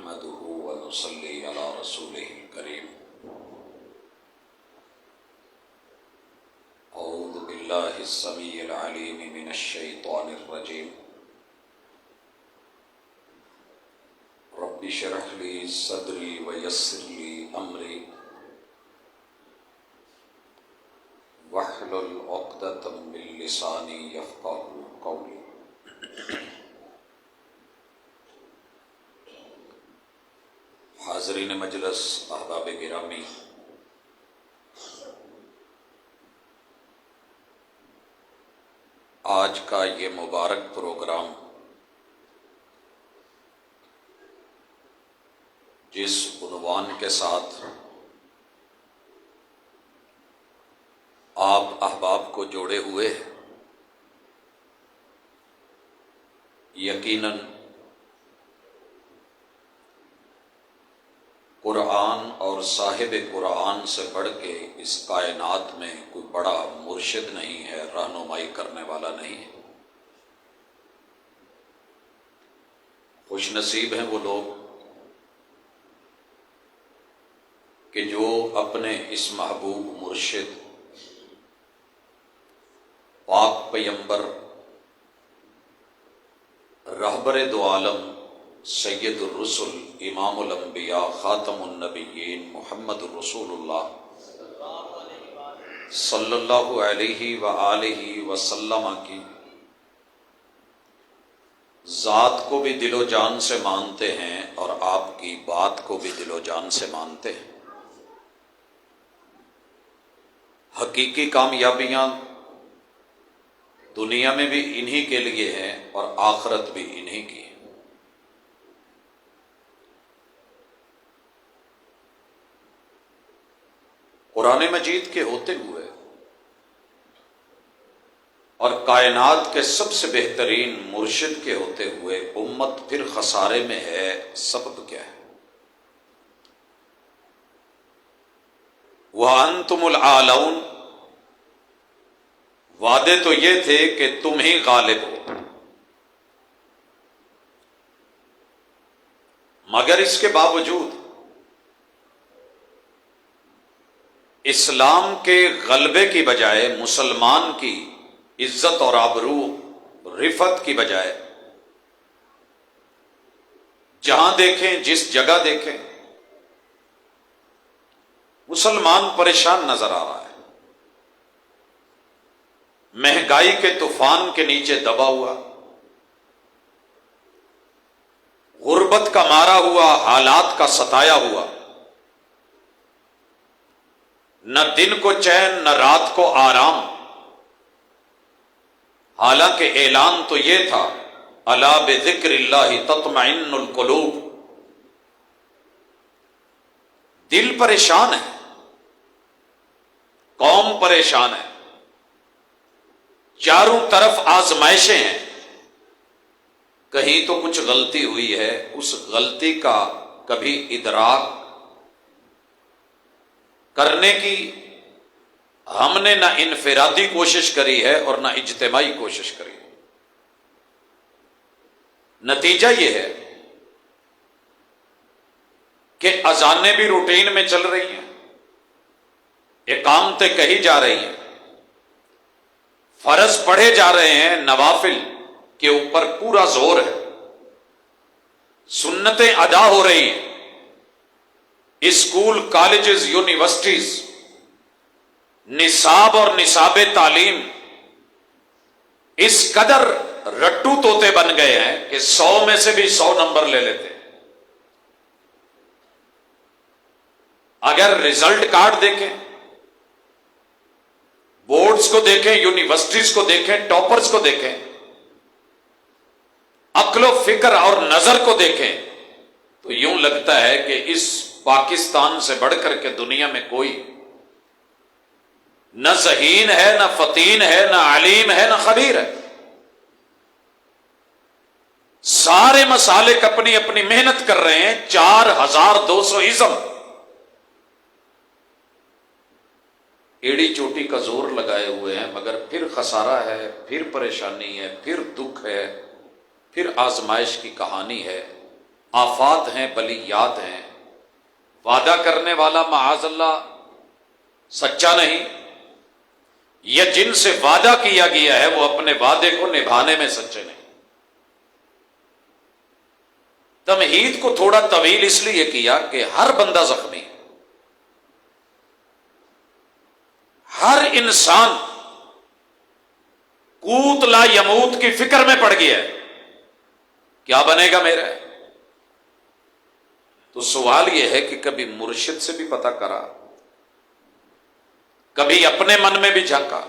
نحمده ونصلي على رسوله الكريم. أعوذ بالله السميع العليم من الشيطان الرجيم. رب اشرح لي صدري ويسر لي أمري واحلل عقدة من لساني يفقهوا قولي. حاضرین مجلس، احباب گرامی، آج کا یہ مبارک پروگرام جس عنوان کے ساتھ آپ احباب کو جوڑے ہوئے، یقیناً قرآن اور صاحب قرآن سے بڑھ کے اس کائنات میں کوئی بڑا مرشد نہیں ہے، رہنمائی کرنے والا نہیں ہے۔ خوش نصیب ہیں وہ لوگ کہ جو اپنے اس محبوب مرشد پاک پیمبر رہبر دو عالم سید الرسل امام الانبیاء خاتم النبیین محمد الرسول اللہ صلی اللہ علیہ وآلہ وسلم کی ذات کو بھی دل و جان سے مانتے ہیں اور آپ کی بات کو بھی دل و جان سے مانتے ہیں۔ حقیقی کامیابیاں دنیا میں بھی انہی کے لیے ہیں اور آخرت بھی انہی کی ہے۔ قرآن مجید کے ہوتے ہوئے اور کائنات کے سب سے بہترین مرشد کے ہوتے ہوئے امت پھر خسارے میں ہے، سبب کیا ہے؟ وَأَنْتُمُ الْعَالَوْنَ، وعدے تو یہ تھے کہ تم ہی غالب ہو، مگر اس کے باوجود اسلام کے غلبے کی بجائے، مسلمان کی عزت اور آبرو رفعت کی بجائے، جہاں دیکھیں جس جگہ دیکھیں مسلمان پریشان نظر آ رہا ہے، مہنگائی کے طوفان کے نیچے دبا ہوا، غربت کا مارا ہوا، حالات کا ستایا ہوا، نہ دن کو چین نہ رات کو آرام۔ حالانکہ اعلان تو یہ تھا الا بذکر اللہ تطمئن القلوب۔ دل پریشان ہے، قوم پریشان ہے، چاروں طرف آزمائشیں ہیں، کہیں تو کچھ غلطی ہوئی ہے، اس غلطی کا کبھی ادراک کرنے کی ہم نے نہ انفرادی کوشش کری ہے اور نہ اجتماعی کوشش کری ہے۔ نتیجہ یہ ہے کہ اذانیں بھی روٹین میں چل رہی ہیں، اقامتیں کہی جا رہی ہیں، فرض پڑھے جا رہے ہیں، نوافل کے اوپر پورا زور ہے، سنتیں ادا ہو رہی ہیں، اسکول، کالجز، یونیورسٹیز، نصاب اور نصاب تعلیم اس قدر رٹو طوطے بن گئے ہیں کہ 100 میں سے بھی 100 نمبر لے لیتے ہیں۔ اگر رزلٹ کارڈ دیکھیں، بورڈز کو دیکھیں، یونیورسٹیز کو دیکھیں، ٹاپرز کو دیکھیں، عقل و فکر اور نظر کو دیکھیں، تو یوں لگتا ہے کہ اس پاکستان سے بڑھ کر کے دنیا میں کوئی نہ ذہین ہے، نہ فطین ہے، نہ علیم ہے، نہ خبیر ہے۔ سارے مسالک اپنی اپنی محنت کر رہے ہیں، 4200 ازم، ایڑی چوٹی کا زور لگائے ہوئے ہیں، مگر پھر خسارہ ہے، پھر پریشانی ہے، پھر دکھ ہے، پھر آزمائش کی کہانی ہے۔ آفات ہیں، بلیات ہیں. وعدہ کرنے والا معاذ اللہ سچا نہیں، یا جن سے وعدہ کیا گیا ہے وہ اپنے وعدے کو نبھانے میں سچے نہیں. تمہید کو تھوڑا طویل اس لیے کیا کہ ہر بندہ زخمی، ہر انسان قوت لا یموت کی فکر میں پڑ گیا ہے، کیا بنے گا میرا. تو سوال یہ ہے کہ کبھی مرشد سے بھی پتہ کرا، کبھی اپنے من میں بھی جھانکا،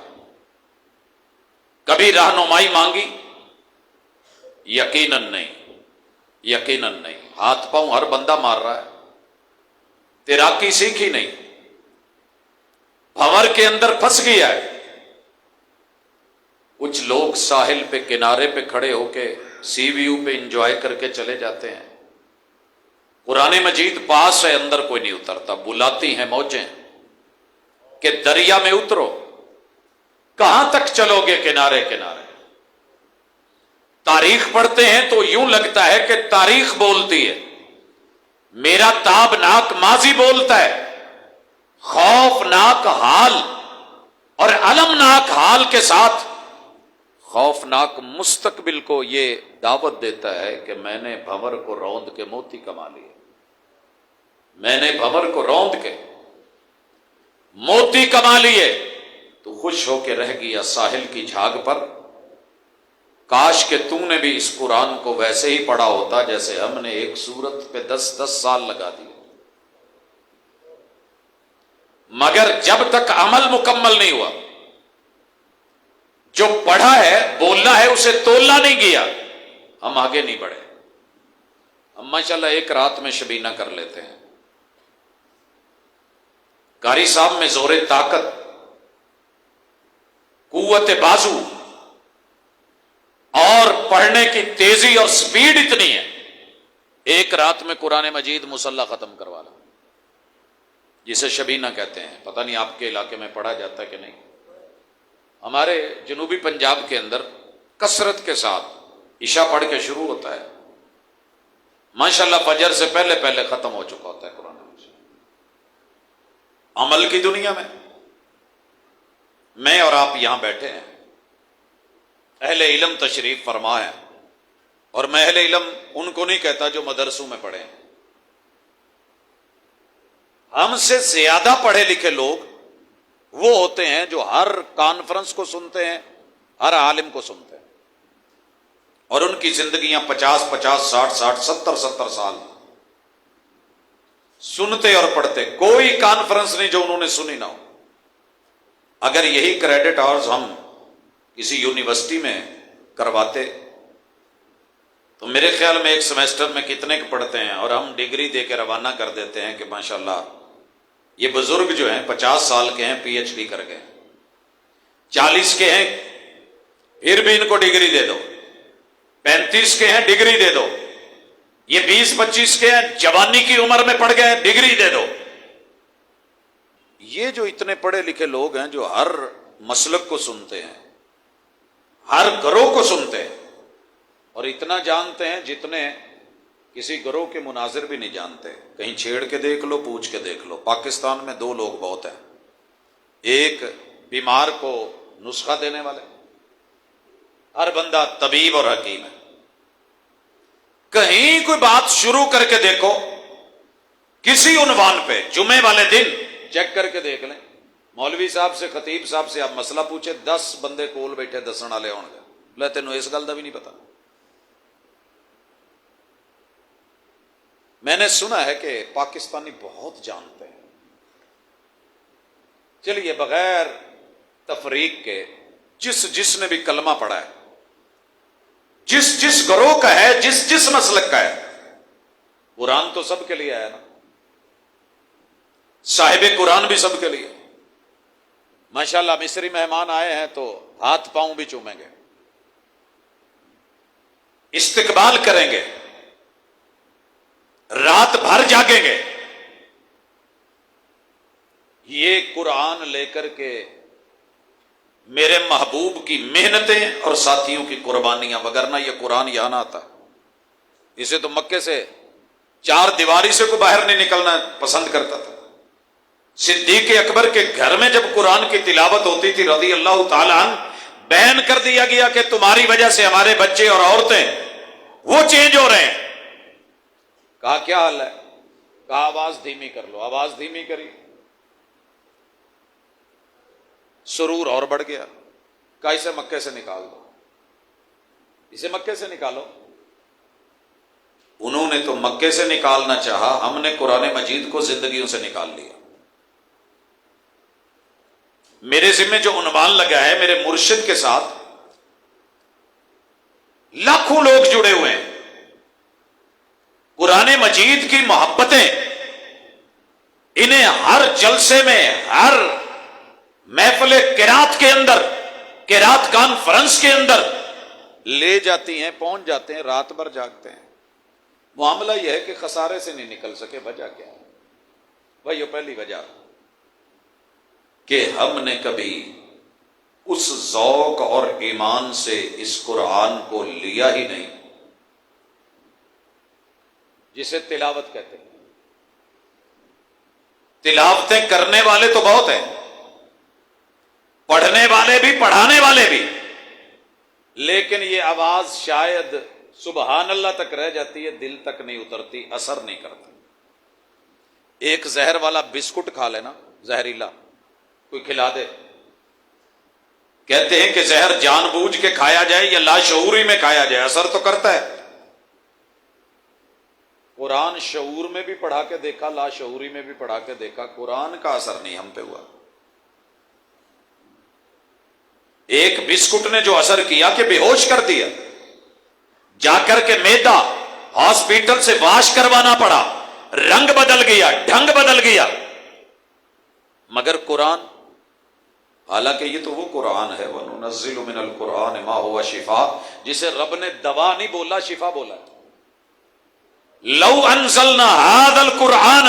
کبھی رہنمائی مانگی؟ یقیناً نہیں، یقیناً نہیں. ہاتھ پاؤں ہر بندہ مار رہا ہے، تیراکی سیکھی نہیں، بھنور کے اندر پھنس گیا ہے. کچھ لوگ ساحل پہ کنارے پہ کھڑے ہو کے سی ویو پہ انجوائے کر کے چلے جاتے ہیں. قرآن مجید پاس ہے، اندر کوئی نہیں اترتا. بلاتی ہیں موجیں کہ دریا میں اترو، کہاں تک چلو گے کنارے کنارے. تاریخ پڑھتے ہیں تو یوں لگتا ہے کہ تاریخ بولتی ہے، میرا تابناک ماضی بولتا ہے. خوفناک حال اور المناک حال کے ساتھ خوفناک مستقبل کو یہ دعوت دیتا ہے کہ میں نے بھنور کو روند کے موتی کما لیے. میں نے بھنور کو روند کے موتی کما لیے. تو خوش ہو کے رہ گیا ساحل کی جھاگ پر. کاش کہ تو نے بھی اس قرآن کو ویسے ہی پڑھا ہوتا جیسے ہم نے ایک سورت پہ 10 سال لگا دیے. مگر جب تک عمل مکمل نہیں ہوا، جو پڑھا ہے بولا ہے اسے تولا نہیں گیا، ہم آگے نہیں بڑھے. ہم ماشاءاللہ ایک رات میں شبینہ کر لیتے ہیں. قاری صاحب میں زور طاقت، قوت بازو اور پڑھنے کی تیزی اور سپیڈ اتنی ہے، ایک رات میں قرآن مجید مصلح ختم کروا لا، جسے شبینہ کہتے ہیں. پتہ نہیں آپ کے علاقے میں پڑھا جاتا ہے کہ نہیں. ہمارے جنوبی پنجاب کے اندر کثرت کے ساتھ عشاء پڑھ کے شروع ہوتا ہے، ماشاءاللہ فجر سے پہلے پہلے ختم ہو چکا ہوتا ہے قرآن مجید. عمل کی دنیا میں اور آپ یہاں بیٹھے ہیں، اہل علم تشریف فرما ہے، اور میں اہل علم ان کو نہیں کہتا جو مدرسوں میں پڑھے ہیں. ہم سے زیادہ پڑھے لکھے لوگ وہ ہوتے ہیں جو ہر کانفرنس کو سنتے ہیں، ہر عالم کو سنتے ہیں، اور ان کی زندگیاں 50 60 70 سال سنتے اور پڑھتے. کوئی کانفرنس نہیں جو انہوں نے سنی نہ ہو. اگر یہی کریڈٹ آورز ہم کسی یونیورسٹی میں کرواتے تو میرے خیال میں ایک سیمسٹر میں کتنے کے پڑھتے ہیں، اور ہم ڈگری دے کے روانہ کر دیتے ہیں کہ ماشاءاللہ یہ بزرگ جو ہیں 50 سال کے ہیں، پی ایچ ڈی کر گئے، 40 کے ہیں پھر بھی ان کو ڈگری دے دو، 35 کے ہیں ڈگری دے دو، یہ 20-25 کے ہیں جوانی کی عمر میں پڑھ گئے ڈگری دے دو. یہ جو اتنے پڑھے لکھے لوگ ہیں جو ہر مسلک کو سنتے ہیں، ہر گروہ کو سنتے ہیں، اور اتنا جانتے ہیں جتنے کسی گروہ کے مناظر بھی نہیں جانتے. کہیں چھیڑ کے دیکھ لو، پوچھ کے دیکھ لو. پاکستان میں 2 لوگ بہت ہیں، ایک بیمار کو نسخہ دینے والے، ہر بندہ طبیب اور حکیم ہے. کہیں کوئی بات شروع کر کے دیکھو کسی عنوان پہ، جمعے والے دن چیک کر کے دیکھ لیں، مولوی صاحب سے خطیب صاحب سے آپ مسئلہ پوچھے 10 بندے کول بیٹھے دسن والے ہون گے، لے تینوں اس گل دا بھی نہیں پتا. میں نے سنا ہے کہ پاکستانی بہت جانتے ہیں. چلیے بغیر تفریق کے جس نے بھی کلمہ پڑھا ہے، جس گروہ کا ہے، جس مسلک کا ہے، قرآن تو سب کے لیے آیا نا، صاحب قرآن بھی سب کے لیے. ماشاءاللہ مصری مہمان آئے ہیں تو ہاتھ پاؤں بھی چومیں گے، استقبال کریں گے، رات بھر جاگیں گے. یہ قرآن لے کر کے میرے محبوب کی محنتیں اور ساتھیوں کی قربانیاں، وگرنہ یہ قرآن یہاں نہ آتا. اسے تو مکے سے چار دیواری سے کوئی باہر نہیں نکلنا پسند کرتا تھا۔ صدیق اکبر کے گھر میں جب قرآن کی تلاوت ہوتی تھی رضی اللہ تعالی عنہ، بیان کر دیا گیا کہ تمہاری وجہ سے ہمارے بچے اور عورتیں وہ چینج ہو رہے ہیں۔ کہا کیا حال ہے؟ کہا آواز دھیمی کر لو۔ آواز دھیمی کری، سرور اور بڑھ گیا۔ کہا اسے مکے سے نکال دو، اسے مکے سے نکالو۔ انہوں نے تو مکے سے نکالنا چاہا، ہم نے قرآن مجید کو زندگیوں سے نکال لیا۔ میرے ذمہ جو عنوان لگا ہے، میرے مرشد کے ساتھ لاکھوں لوگ جڑے ہوئے ہیں، قرآن مجید کی محبتیں انہیں ہر جلسے میں، ہر محفل قرات کے اندر، قرات کانفرنس کے اندر لے جاتی ہیں، پہنچ جاتے ہیں، رات بھر جاگتے ہیں۔ معاملہ یہ ہے کہ خسارے سے نہیں نکل سکے۔ وجہ کیا ہے بھائیو؟ پہلی وجہ کہ ہم نے کبھی اس ذوق اور ایمان سے اس قرآن کو لیا ہی نہیں جسے تلاوت کہتے ہیں۔ تلاوتیں کرنے والے تو بہت ہیں، پڑھنے والے بھی، پڑھانے والے بھی، لیکن یہ آواز شاید سبحان اللہ تک رہ جاتی ہے، دل تک نہیں اترتی، اثر نہیں کرتی۔ ایک زہر والا بسکٹ کھا لینا، زہریلا کوئی کھلا دے، کہتے ہیں کہ زہر جان بوجھ کے کھایا جائے یا لاشعوری میں کھایا جائے، اثر تو کرتا ہے۔ قرآن شعور میں بھی پڑھا کے دیکھا، لاشعوری میں بھی پڑھا کے دیکھا، قرآن کا اثر نہیں ہم پہ ہوا۔ ایک بسکٹ نے جو اثر کیا کہ بے ہوش کر دیا، جا کر کے معدہ ہاسپٹل سے واش کروانا پڑا، رنگ بدل گیا، ڈھنگ بدل گیا۔ مگر قرآن، حالانکہ یہ تو وہ قرآن ہے، وَنُنَزِّلُ مِنَ الْقُرْآنِ مَا هُوَ شِفَاء، جسے رب نے دوا نہیں بولا، شفا بولا۔ لَوْ أَنزَلْنَا هَذَا الْقُرْآنَ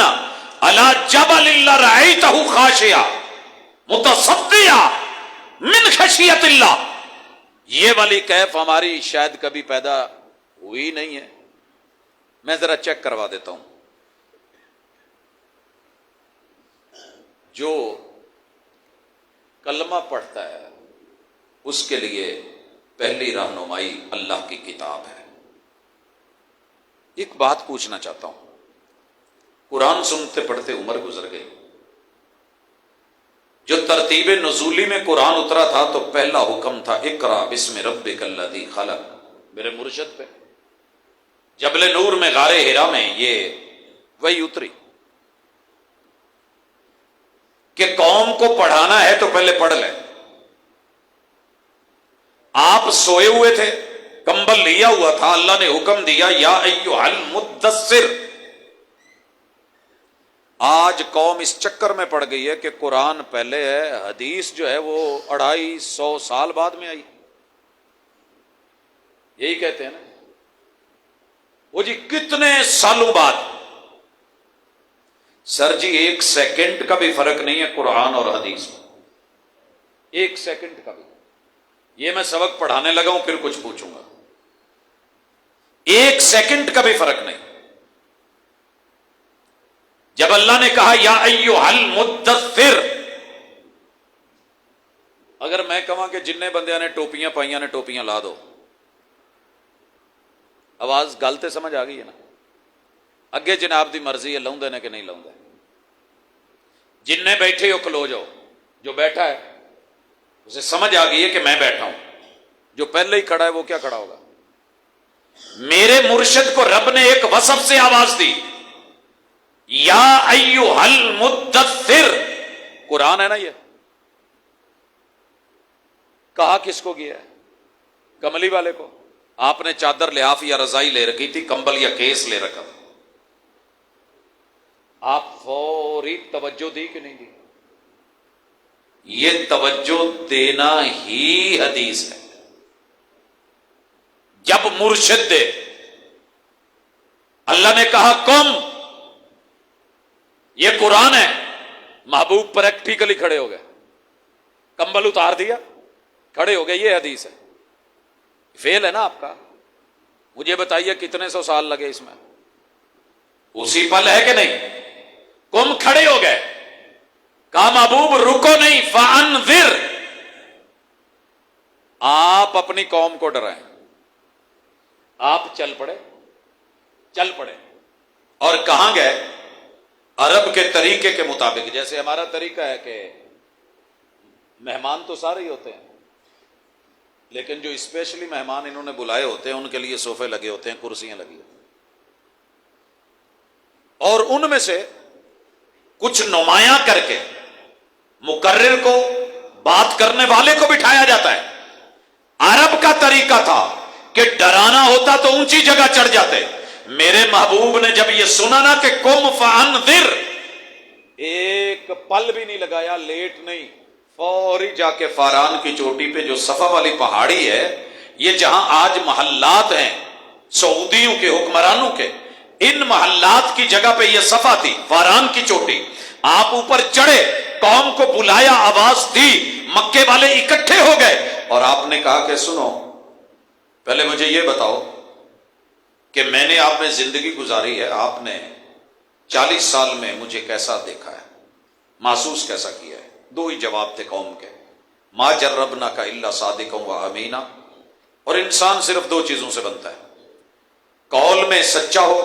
عَلَى جَبَلٍ لَرَأَيْتَهُ خَاشِعًا مُتَصَدِّعًا مِنْ خَشْیَةِ اللَّهِ۔ یہ والی کیف ہماری شاید کبھی پیدا ہوئی نہیں ہے۔ میں ذرا چیک کروا دیتا ہوں۔ جو کلمہ پڑھتا ہے اس کے لیے پہلی رہنمائی اللہ کی کتاب ہے۔ ایک بات پوچھنا چاہتا ہوں، قرآن سنتے پڑھتے عمر گزر گئی، جو ترتیب نزولی میں قرآن اترا تھا تو پہلا حکم تھا اقرا بسم ربک الذی خلق، میرے مرشد پہ جبل نور میں، غار حرا میں یہ وہی اتری کہ قوم کو پڑھانا ہے تو پہلے پڑھ لیں۔ آپ سوئے ہوئے تھے، کمبل لیا ہوا تھا، اللہ نے حکم دیا یا ایھا المدثر۔ آج قوم اس چکر میں پڑ گئی ہے کہ قرآن پہلے ہے، حدیث جو ہے وہ 250 سال بعد میں آئی۔ یہی کہتے ہیں نا، وہ جی کتنے سالوں بعد۔ سر جی 1 سیکنڈ کا بھی فرق نہیں ہے قرآن اور حدیث میں، 1 سیکنڈ کا بھی۔ یہ میں سبق پڑھانے لگا ہوں، پھر کچھ پوچھوں گا۔ 1 سیکنڈ کا بھی فرق نہیں۔ جب اللہ نے کہا یا ایھا المدثر، اگر میں کہاں کہ جن بندیاں نے ٹوپیاں پائیاں نے ٹوپیاں لا دو، آواز گل تے سمجھ آ گئی ہے نا؟ اگے جناب دی مرضی ہے، لاؤندے نے کہ نہیں لاؤندے۔ جن نے بیٹھے ہو کھلو جاؤ، جو بیٹھا ہے اسے سمجھ آ گئی ہے کہ میں بیٹھا ہوں، جو پہلے ہی کھڑا ہے وہ کیا کھڑا ہوگا؟ میرے مرشد کو رب نے ایک وصف سے آواز دی، یا ایھا المدثر۔ قرآن ہے نا یہ، کہا کس کو گیا ہے؟ کملی والے کو۔ آپ نے چادر لحاف یا رضائی لے رکھی تھی، کمبل یا کیس لے رکھا تھا، آپ فوری توجہ دی کہ نہیں دی؟ یہ توجہ دینا ہی حدیث ہے۔ جب مرشد دے، اللہ نے کہا کم، یہ قرآن ہے، محبوب پریکٹیکلی کھڑے ہو گئے، کمبل اتار دیا، کھڑے ہو گئے، یہ حدیث ہے۔ فیل ہے نا آپ کا؟ مجھے بتائیے کتنے 100 سال لگے اس میں؟ उसी पल है कि नहीं? कुम खड़े हो गए, कहा महबूब रुको नहीं, फअनज़िर, आप अपनी कौम को डराएं। आप चल पड़े और कहां गए? अरब के तरीके के मुताबिक। जैसे हमारा तरीका है कि मेहमान तो सारे ही होते हैं, लेकिन जो स्पेशली मेहमान इन्होंने बुलाए होते हैं उनके लिए सोफे लगे होते हैं, कुर्सियां लगी होती हैं, और उनमें से कुछ नुमाया करके मुकर्रिर को, बात करने वाले को बिठाया जाता है। अरब का तरीका था कि डराना होता तो ऊंची जगह चढ़ जाते। मेरे महबूब ने जब यह सुना ना कि कुम फअनज़िर, एक पल भी नहीं लगाया, लेट नहीं, फौरी जाके फारान की चोटी पे, जो सफा वाली पहाड़ी है, ये जहां आज महल्लात हैं सऊदियों के, हुक्मरानों के, इन महल्लात की जगह पे ये सफा थी, फारान की चोटी। आप ऊपर चढ़े, कौम को बुलाया, आवाज दी, मक्के वाले इकट्ठे हो गए और आपने कहा कि सुनो, पहले मुझे ये बताओ कि मैंने आप में जिंदगी गुजारी है, आपने 40 साल में मुझे कैसा देखा है, महसूस कैसा किया है? दो ही जवाब थे कौम के, मा जर्रबना का इल्ला सादिक़न व अमीना। और इंसान सिर्फ दो चीजों से बनता है, कौल में सच्चा हो,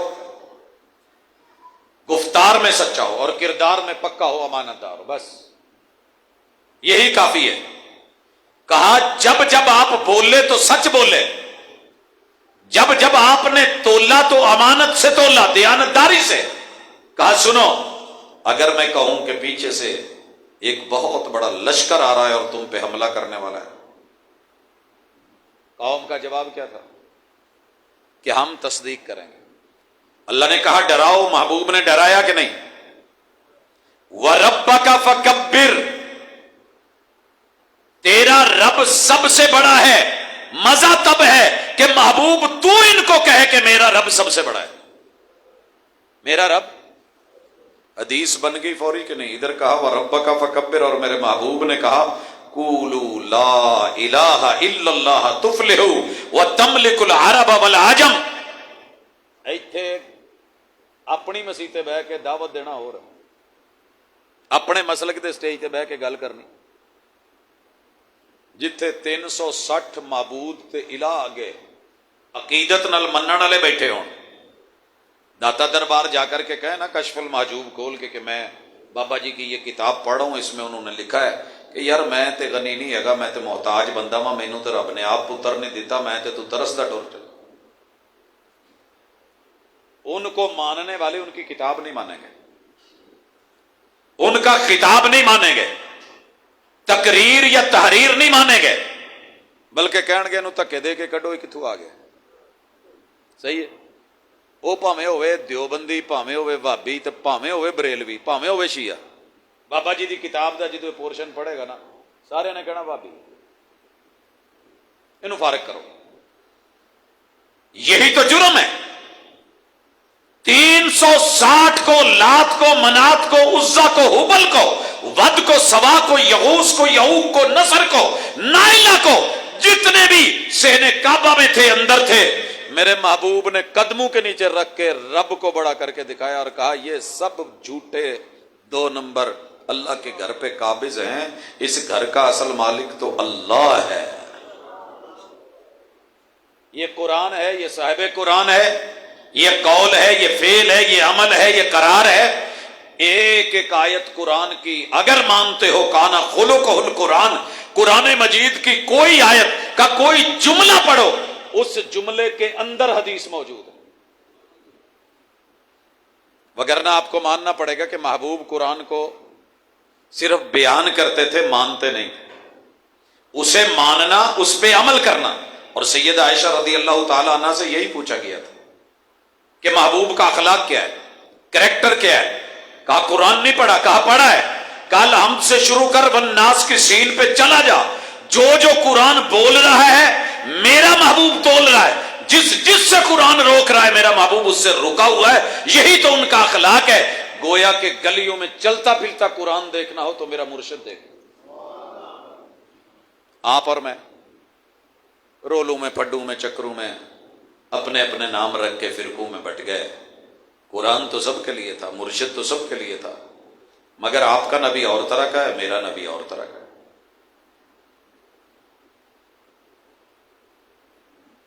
गुफ्तार में सच्चा हो, और किरदार में पक्का हो, अमानतदार हो, बस यही काफी है। कहा जब जब आप बोले तो सच बोले, जब जब आपने तोला तो अमानत से तोला, दयानतदारी से। कहा सुनो, अगर मैं कहूं कि पीछे से एक बहुत बड़ा लश्कर आ रहा है और तुम पे हमला करने वाला है, कौम का जवाब क्या था? कि हम तस्दीक करेंगे। अल्लाह ने कहा डराओ, महबूब ने डराया कि नहीं? व रब्बका फकब्बिर, तेरा रब सबसे बड़ा है। मजा तब है कि महबूब तू इनको कहे कि मेरा रब सबसे बड़ा है, मेरा रब। हदीस बन गई फौरी कि नहीं? इधर कहा व रब्बका फकब्बिर, और मेरे महबूब ने कहा कूलू ला इलाहा इल्लल्लाह तुफलिहू व तमलिकुल अरब वल आजम। इत्थे अपनी मसीते बह के दावत देना, और अपने मसलक के स्टेज ते बह के गल करनी, जिथे 360 माबूद ते इला अगे अकीदत नाल मनण वाले बैठे होण। दाता दरबार जाकर के कहे ना, कशफुल महजूब खोल के कि मैं बाबा जी की ये किताब पढ़ रहा हूं, इसमें उन्होंने लिखा है कि यार मैं ते गनी नहीं हैगा, मैं ते मोहताज बंदा वा, मैनू तो रब ने आप पुत्र नहीं दिता, मैं ते तू तरसदा टुर चल। उनको मानने वाले उनकी किताब नहीं मानेंगे, उनका खिताब नहीं मानेंगे, तकरीर या तहरीर नहीं मानेंगे, बल्कि कहणगे इहनूं धक्के दे के कड्डो, कित्थों आ गया। सही है, वो भावें होवे देवबंदी, भावें होवे वहाबी, ते भावें होवे बरेलवी, भावें होवे शिया। बाबा जी की किताब का जो पोर्शन पढ़ेगा ना, सारे ने कहना वहाबी। इनू फारक करो, यही तो जुर्म है। 360 को, लात को, मनात को, उज्जा को, हुबल को, वद को, सवा को, यहूस को, यहूक को, नसर को, नाइला को, जितने भी सहने काबा में थे, अंदर थे, मेरे महबूब ने कदमों के नीचे रख के रब को बड़ा करके दिखाया और कहा ये सब झूठे 2 नंबर अल्लाह के घर पे काबिज हैं, इस घर का असल मालिक तो अल्लाह है। ये कुरान है, ये साहिब कुरान है, ये कौल है, ये फेल है, ये अमल है, ये करार है। एक एक आयत कुरान की अगर मानते हो, काना खुलुकुल कुरान, कुरान मजीद की कोई आयत का कोई जुमला पढ़ो, उस जुमले के अंदर हदीस मौजूद है। वगरना आपको मानना पड़ेगा कि महबूब कुरान को सिर्फ बयान करते थे, मानते नहीं थे। उसे मानना, उस पे अमल करना। और सैयद आयशा रदी अल्लाह ताला अन्हा से यही पूछा गया था कि महबूब का अखलाक क्या है, कैरेक्टर क्या है। कहा कुरान नहीं पढ़ा, कहा पढ़ा है। कल हमसे शुरू कर वन्नास की सीन पे चला जा, जो जो कुरान बोल रहा है मेरा महबूब तोल रहा है, जिससे कुरान रोक रहा है मेरा महबूब उससे रुका हुआ है। यही तो उनका अखलाक है। गोया के गलियों में चलता फिरता कुरान देखना हो तो मेरा मुर्शिद देख। आप और मैं रोलू में, फड्डू में, चक्रू में अपने अपने नाम रख के फिरकू में बट गए। قرآن تو سب کے لیے تھا، مرشد تو سب کے لیے تھا، مگر آپ کا نبی اور طرح کا ہے، میرا نبی اور طرح کا ہے۔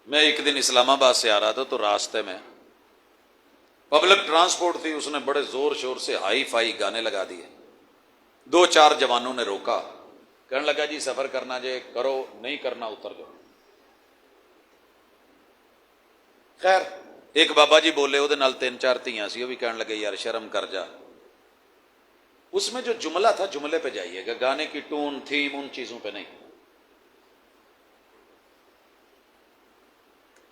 میں ایک دن اسلام آباد سے آ رہا تھا تو راستے میں پبلک ٹرانسپورٹ تھی، اس نے بڑے زور شور سے ہائی فائی گانے لگا دیے۔ دو چار جوانوں نے روکا، کہنے لگا جی سفر کرنا جے کرو، نہیں کرنا اتر جاؤ۔ خیر ایک بابا جی بولے، وہ نال تین چار تیاں سی، وہ بھی کہنے لگے یار شرم کر جا۔ اس میں جو جملہ تھا جملے پہ جائیے گا، گانے کی ٹون تھیم ان چیزوں پہ نہیں۔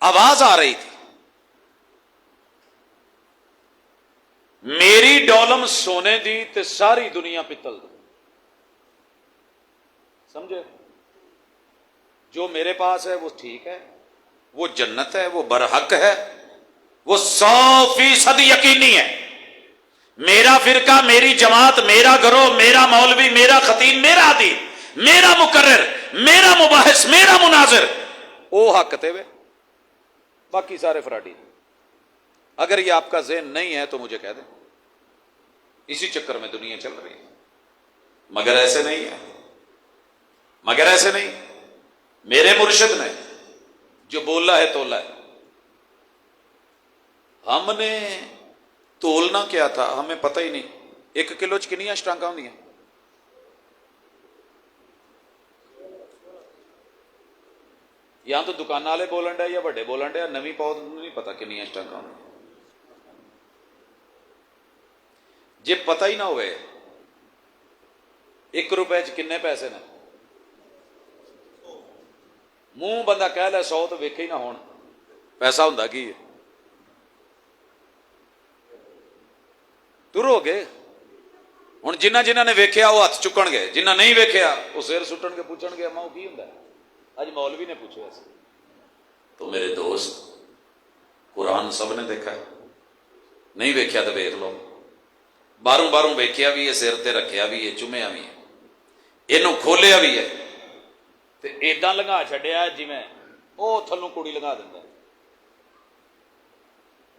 آواز آ رہی تھی، میری ڈولم سونے دی تے ساری دنیا پتل دی۔ سمجھے؟ جو میرے پاس ہے وہ ٹھیک ہے، وہ جنت ہے، وہ برحق ہے، وہ 100% یقینی ہے۔ میرا فرقہ، میری جماعت، میرا گروہ، میرا مولوی، میرا خطیب، میرا ادیب، میرا مقرر، میرا مباحث، میرا مناظر، وہ حق تے وے، باقی سارے فراڈی۔ اگر یہ آپ کا ذہن نہیں ہے تو مجھے کہہ دیں، اسی چکر میں دنیا چل رہی ہے۔ مگر ایسے نہیں ہے، مگر ایسے نہیں۔ میرے مرشد نے جو بولا ہے تولا ہے۔ ہم نے تولنا کیا تھا ہمیں پتہ ہی نہیں۔ 1 کلو کنیاں شٹانگاں ہوندیاں؟ یہاں تو دکان والے بولن ڈے یا بڑے بولن ڈے، نویں پود نہیں پتا کنیاں شٹانگاں ہوندیاں۔ جے پتہ ہی نہ ہوئے 1 روپے کنے پیسے نے، منہ بندہ کہہ لے 100 تو ویکھے ہی نہ ہون، پیسہ ہوندا کی ہے؟ تر ہو گئے۔ ہوں جنہ جنہ نے ویکھیا وہ ہاتھ چکن گے، جنہ نہیں ویکھیا وہ سر سٹن کے پوچھن گے اماں کی ہوندا ہے؟ اج مولوی نے پوچھا ایسے۔ تو میرے دوست، قرآن سب نے دیکھا ہے، نہیں ویکھیا تو ویکھ لو۔ باہروں باہروں ویکھیا بھی ہے، سر تے رکھیا بھی ہے، چومیا بھی ہے، اینوں کھولیا بھی ہے، تے ایڈاں لگا چھڈیا جی میں او تھلوں کڑی لگا دیندا۔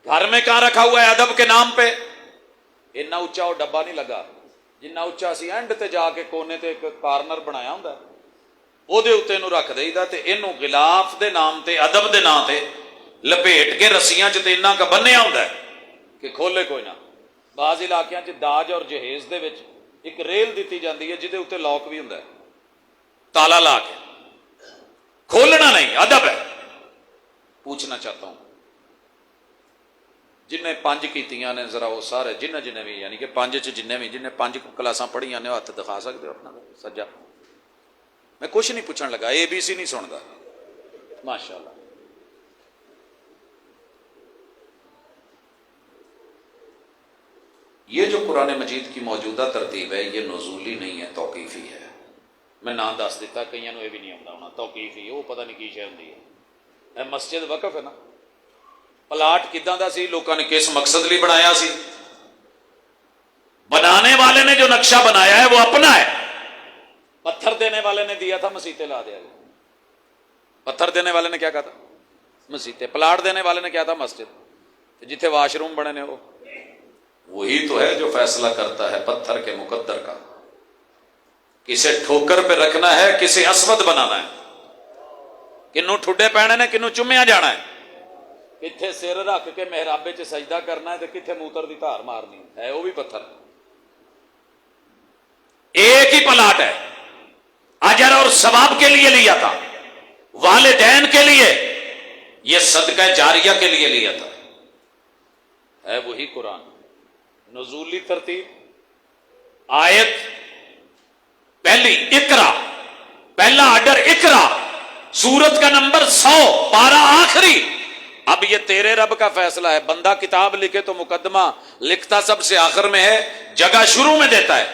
گھر میں کہاں رکھا ہوا ہے ادب کے نام پہ؟ اتنا اچا وہ ڈبا نہیں لگا جنہ اچا سی اینڈ تے جا کے کونے تے ایک کارنر بنایا ہوندا ہے، او دے اوتے اینوں رکھ دئیدا تے اینوں غلاف دے نام تے، ادب دے نام تے لپیٹ کے رسیاں چ تے انہاں کا بنیا ہوندا ہے کہ کھولے کوئی نہ۔ بعض علاقیاں چ داج اور جہیز دے وچ ایک ریل دتی جاندی ہے جہدے اوتے لاک بھی ہوندا ہے، تالا لا کے، کھولنا نہیں، ادب ہے۔ پوچھنا چاہتا ہوں جنہیں 5 کیتیاں نے ذرا وہ سارے جنہیں بھی، یعنی کہ 5 جنہیں 5 کلاساں پڑھیاں نے ہاتھ دکھا سکتے ہو اپنا سجا؟ میں کچھ نہیں پوچھن لگا، ABC نہیں سنتا، ماشاءاللہ۔ یہ جو قرآن مجید کی موجودہ ترتیب ہے یہ نزولی نہیں ہے، توقیفی ہے۔ میں نام دس دیتا، کئیوں نوں یہ بھی نہیں آتا ہونا، توقیفی، وہ پتہ نہیں کی شے ہوندی ہے۔ مسجد وقف ہے نا، پلاٹ کداں دا سی، لوکاں نے کس مقصد لیے بنایا سی؟ بنانے والے نے جو نقشہ بنایا ہے وہ اپنا ہے، پتھر دینے والے نے دیا تھا مسیتے لا دیا گیا۔ پتھر دینے والے نے کیا کہا تھا؟ مسیتے۔ پلاٹ دینے والے نے کیا تھا؟ مسجد۔ جتھے واش روم بنے نے وہ وہی تو ہے جو فیصلہ کرتا ہے پتھر کے مقدر کا، کسے ٹھوکر پہ رکھنا ہے، کسے اسود بنانا ہے، کنوں ٹھڈے پینے نے، کنوں چومیا جانا ہے، کتھے سر رکھ کے محرابے چ سجدہ کرنا ہے تو کتھے موتر دی دھار مارنی ہے، وہ بھی پتھر۔ ایک ہی پلاٹ ہے، اجر اور ثواب کے لیے لیا تھا، والدین کے لیے، یہ صدقہ جاریہ کے لیے لیا تھا، ہے وہی قرآن۔ نزولی ترتیب، آیت پہلی اقرا، پہلا آرڈر اقرا، سورت کا نمبر 100، پارہ آخری۔ اب یہ تیرے رب کا فیصلہ ہے، بندہ کتاب لکھے تو مقدمہ لکھتا سب سے آخر میں ہے، جگہ شروع میں دیتا ہے۔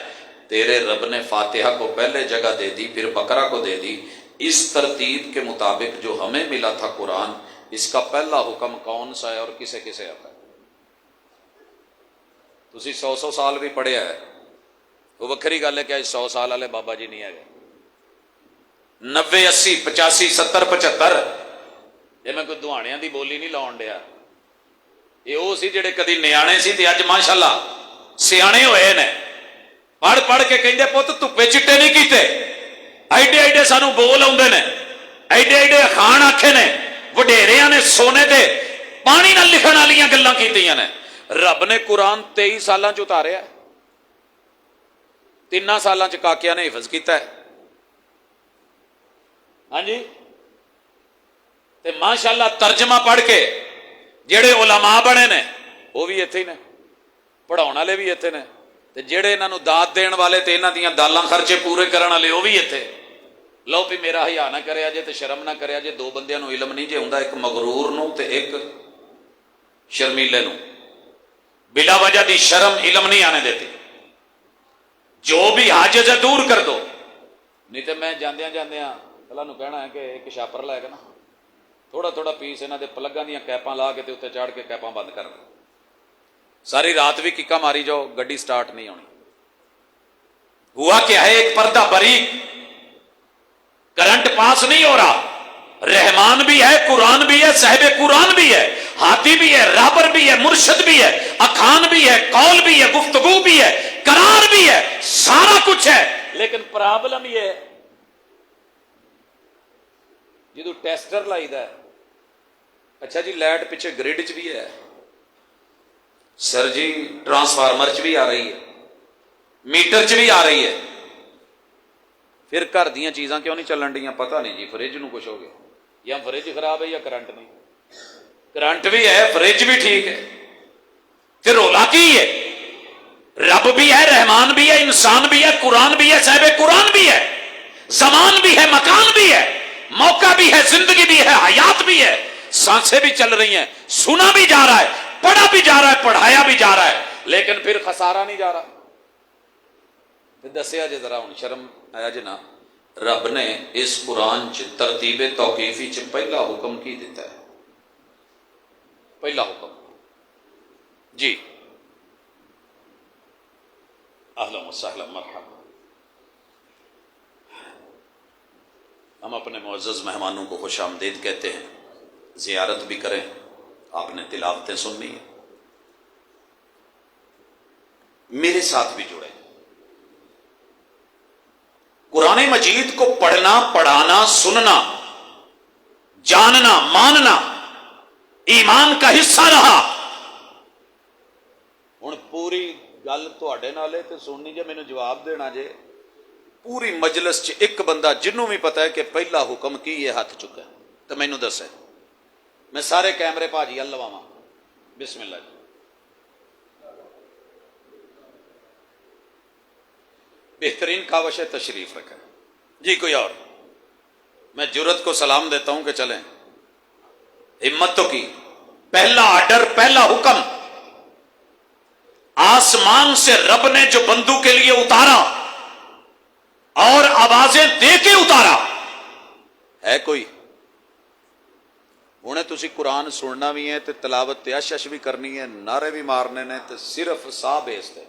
تیرے رب نے فاتحہ کو پہلے جگہ دے دی، پھر بقرہ کو دے دی۔ اس ترتیب کے مطابق جو ہمیں ملا تھا قرآن، اس کا پہلا حکم کون سا ہے اور کسے کسے آتا ہے؟ تسی 100 سال بھی پڑھیا ہے، وہ وکری گل ہے کہ 100 سال والے بابا جی نہیں ہے، 90 80 85 70 75، یہ میں کوئی دہاڑیاں دی بولی نہیں لاؤن ڈیا، یہ وہ سی جڑے کدی نیانے سی تے اج ماشاءاللہ سیانے ہوئے نے، پڑھ پڑھ کے کہندے پت دھپے چٹے نہیں کیتے، ایڈے ایڈے سانو بول آندے نے، ایڈے ایڈے خان آکھے نے، وڈیریاں نے سونے دے پانی نال لکھن والیاں گلاں کیتیاں نے۔ رب نے قرآن 23 سالاں چ اتاریا، 3 سالاں چ کاکیاں نے حفظ کیتا ہے، ہاں جی، تے ماشاءاللہ ترجمہ پڑھ کے جڑے علماء بنے نے وہ بھی ایتھے ہی نے، پڑھاؤن والے بھی ایتھے نے، تے جڑے انہاں نو داد دین والے تے انہاں دیاں دالاں خرچے پورے کرن والے وہ بھی ایتھے۔ لو بھی میرا حیا نہ کریا جے تے شرم نہ کریا جے، دو بندیاں نو علم نہیں جے ہوندا، ایک مغرور نو تے ایک شرمیلے نو، بلا وجہ دی شرم علم نہیں آنے دیتی، جو بھی حاجز ہے دور کر دو، نہیں تے میں جاندیاں جاندیاں اللہ نو کہنا ہے کہ ایک شاپر لے کے نا تھوڑا تھوڑا پیس انہاں دے پلگاں دیاں کیپاں لا کے تے اوتے چڑھ کے کیپاں بند کر دو، ساری رات بھی ککا ماری جاؤ گڈی سٹارٹ نہیں ہونی۔ ہوا کیا ہے، ایک پردہ باریک، کرنٹ پاس نہیں ہو رہا، رحمان بھی ہے، قرآن بھی ہے، صاحب قرآن بھی ہے، ہاتھی بھی ہے، رابر بھی ہے، مرشد بھی ہے، اخان بھی ہے، قول بھی ہے، گفتگو بھی ہے، قرار بھی ہے، سارا کچھ ہے، لیکن پرابلم یہ ہے جدو ٹیسٹر لائی دا ہے، اچھا جی لائٹ پیچھے گریڈ چ بھی ہے، سر جی ٹرانسفارمر چ بھی آ رہی ہے، میٹر چ بھی آ رہی ہے، پھر گھر دیاں چیزاں کیوں نہیں چلن ڈیاں؟ پتہ نہیں جی، فریج نو کچھ ہو گیا، یا فریج خراب ہے یا کرنٹ نہیں، کرنٹ بھی ہے فریج بھی ٹھیک ہے، پھر رولا کی ہے؟ رب بھی ہے، رحمان بھی ہے، انسان بھی ہے، قرآن بھی ہے، صاحب قرآن بھی ہے، زمان بھی ہے، مکان بھی ہے، موقع بھی ہے، زندگی بھی ہے، حیات بھی ہے، سانسیں بھی چل رہی ہیں، سنا بھی جا رہا ہے، پڑھا بھی جا رہا ہے، پڑھایا بھی جا رہا ہے، لیکن پھر خسارہ نہیں جا رہا۔ دسیا جے ذرا ہوں شرم آیا جے نا، رب نے اس قرآن چ ترتیب توقیفی چ پہلا حکم کی دیتا ہے؟ پہلا حکم جی، اہلا وسہلا مرحبا، ہم اپنے معزز مہمانوں کو خوش آمدید کہتے ہیں، زیارت بھی کریں، آپ نے تلاوتیں سننی ہیں، میرے ساتھ بھی جڑے۔ قرآن مجید کو پڑھنا، پڑھانا، سننا، جاننا، ماننا ایمان کا حصہ رہا۔ ہوں پوری گل تواڈے نال تے سننی جے، مینوں جواب دینا جے، پوری مجلس چ ایک بندہ جنوں بھی پتا ہے کہ پہلا حکم کی یہ ہاتھ چکا ہے تو مینوں دسے، میں سارے کیمرے بھاجی ال لواواں، بسم اللہ جی۔ بہترین کاوش تشریف رکھیں جی، کوئی اور؟ میں جرت کو سلام دیتا ہوں کہ چلیں، ہمت تو کی۔ پہلا آرڈر، پہلا حکم آسمان سے رب نے جو بندوں کے لیے اتارا اور آوازیں دے کے اتارا ہے کوئی؟ انہیں تسی قرآن سننا بھی ہے تے تلاوت تے اشش بھی کرنی ہے، نعرے بھی مارنے نے، تے صرف سا بیس تے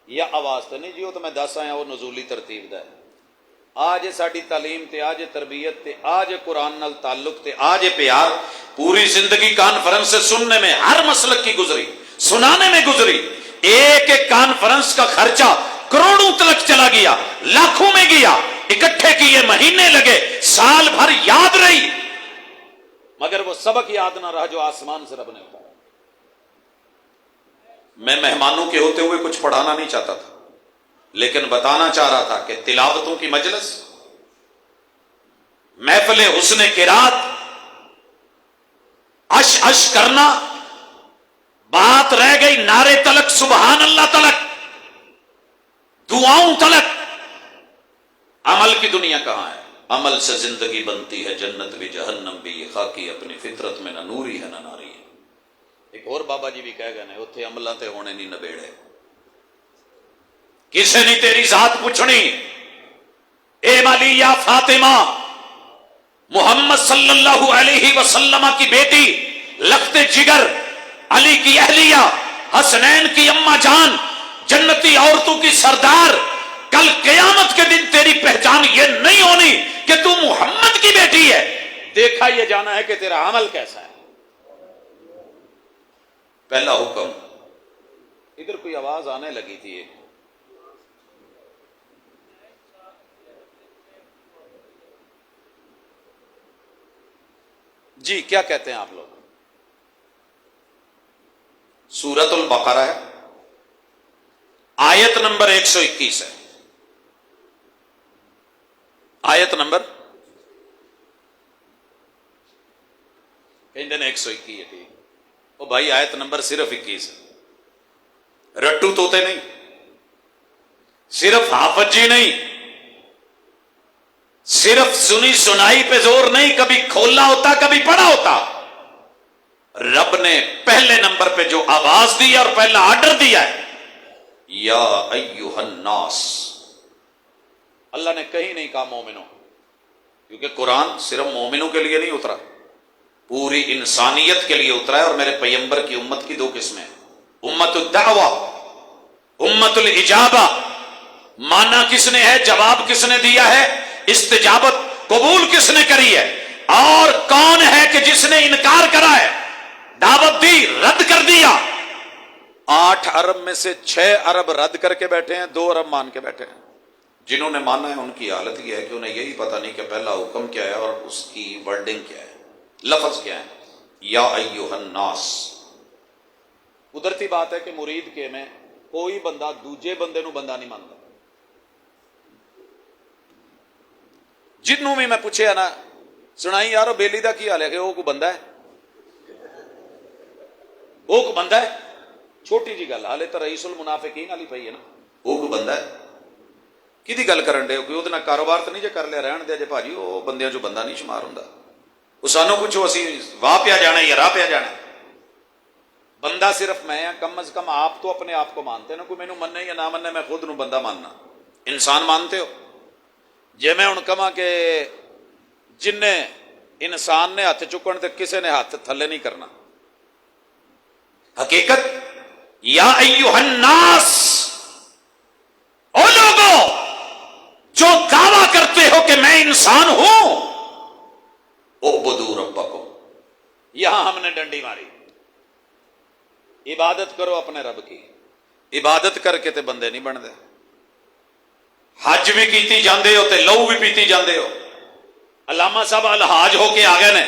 یا آواز تے نہیں جی، وہ تو میں دس آیا وہ نزولی ترتیب دا ہے۔ آج ساڈی تعلیم تے آج تربیت تے آج قرآن نال تعلق تے آج پیار، پوری زندگی کانفرنس سے سننے میں ہر مسلک کی گزری، سنانے میں گزری، ایک ایک کانفرنس کا خرچہ کروڑوں تلک چلا گیا، لاکھوں میں گیا، اکٹھے کیے، مہینے لگے، سال بھر یاد رہی، مگر وہ سبق یاد نہ رہا جو آسمان سے رب نے اتارا۔ میں مہمانوں کے ہوتے ہوئے کچھ پڑھانا نہیں چاہتا تھا، لیکن بتانا چاہ رہا تھا کہ تلاوتوں کی مجلس، محفل حسن قرات، اش اش کرنا، بات رہ گئی نعرے تلک، سبحان اللہ تلک، دعاؤں تلک، عمل کی دنیا کہاں ہے؟ عمل سے زندگی بنتی ہے، جنت بھی جہنم بھی، یہ خاکی اپنی فطرت میں نہ نوری ہے نہ ناری ہے۔ ایک اور بابا جی بھی کہہ گئے ہیں، اتھے عملاں تے ہونے نہیں نبیڑے، کسے نہیں تیری ذات پوچھنی، اے مالی یا فاطمہ، محمد صلی اللہ علیہ وسلم کی بیٹی، لخت جگر، علی کی اہلیہ، حسنین کی اماں جان، جنتی عورتوں کی سردار، کل قیامت کے دن تیری پہچان یہ نہیں ہونی کہ تو محمد کی بیٹی ہے، دیکھا یہ جانا ہے کہ تیرا عمل کیسا ہے۔ पहला हुक्म, इधर कोई आवाज आने लगी थी एक। जी क्या कहते हैं आप लोग? सूरतुल बकरा है, आयत नंबर 121 है। आयत नंबर कहते ने 121 है। ठीक, ओ भाई आयत नंबर सिर्फ 21 है। रट्टू तोते नहीं, सिर्फ हाफज जी नहीं, सिर्फ सुनी सुनाई पे जोर नहीं, कभी खोला होता कभी पढ़ा होता। रब ने पहले नंबर पे जो आवाज दी और पहला आर्डर दिया है, या अय्युहन्नास। अल्लाह ने कहीं नहीं कहा मोमिनों, क्योंकि कुरान सिर्फ मोमिनों के लिए नहीं उतरा, पूरी इंसानियत के लिए उतरा है। और मेरे पैगंबर की उम्मत की दो किस्में, उम्मतुल दावा, उम्मतुल इजाबा। माना किसने है, जवाब किसने दिया है, इस्तिजाबत कबूल किसने करी है, और कौन है कि जिसने इनकार करा है, दावत दी रद्द कर दिया। 8 अरब में से 6 अरब रद्द करके बैठे हैं, 2 अरब मान के बैठे हैं। जिन्होंने माना है उनकी हालत यह है कि उन्हें यही पता नहीं कि पहला हुक्म क्या है और उसकी वर्डिंग क्या है, लफ्ज क्या है, या अय्युहन्नास। कुदरती बात है कि मुरीद के में कोई बंदा दूजे बंदे नूं बंदा नहीं मानता। जिन्हों भी मैं पूछे ना, सुनाई यारो बेली का की हाल है, कि वो को बंदा है, वो को बंदा है। छोटी जी गल, हाले तो रईसुल मुनाफिकीन वाली पई है ना, वो को बंदा है। किहदी गल करन दे हो, कोई ਉਹਦੇ ਨਾਲ ਕਾਰੋਬਾਰ ਤਾਂ ਨਹੀਂ ਜੇ ਕਰ ਲਿਆ, ਰਹਿਣ ਦੇ ਜੇ ਭਾਜੀ, ਉਹ ਬੰਦਿਆਂ ਚੋਂ ਬੰਦਾ ਨਹੀਂ ਸ਼ੁਮਾਰ ਹੁੰਦਾ। ਉਹ ਸਾਨੂੰ ਪੁੱਛੋ ਅਸੀਂ ਵਾਹ ਪਿਆ ਜਾਣਾ ਜਾਂ ਰਾਹ ਪਿਆ ਜਾਣਾ। ਬੰਦਾ ਸਿਰਫ ਮੈਂ ਆ, कम अज कम आप तो अपने आप को मानते ना, कोई मैनू मन्ने या ना मन्ने, मैं खुद नूं बंदा मानना। इंसान मानते हो? जे मैं हुण कहां कि जिन्ने इंसान ने हथ चुकन ते किसी ने हाथ थले नहीं करना, हकीकत या अय्युहन्नास, ओ लोगों जो दावा करते हो कि मैं इंसान हूं, उअ्बुदू रब्बकुम। यहां हमने डंडी मारी, इबादत करो अपने रब की। इबादत करके ते बंदे नहीं बनते। हज भी कीती जांदे हो ते लहू भी पीती जांदे हो। अल्लामा साहब अलहाज होके आ गए ने,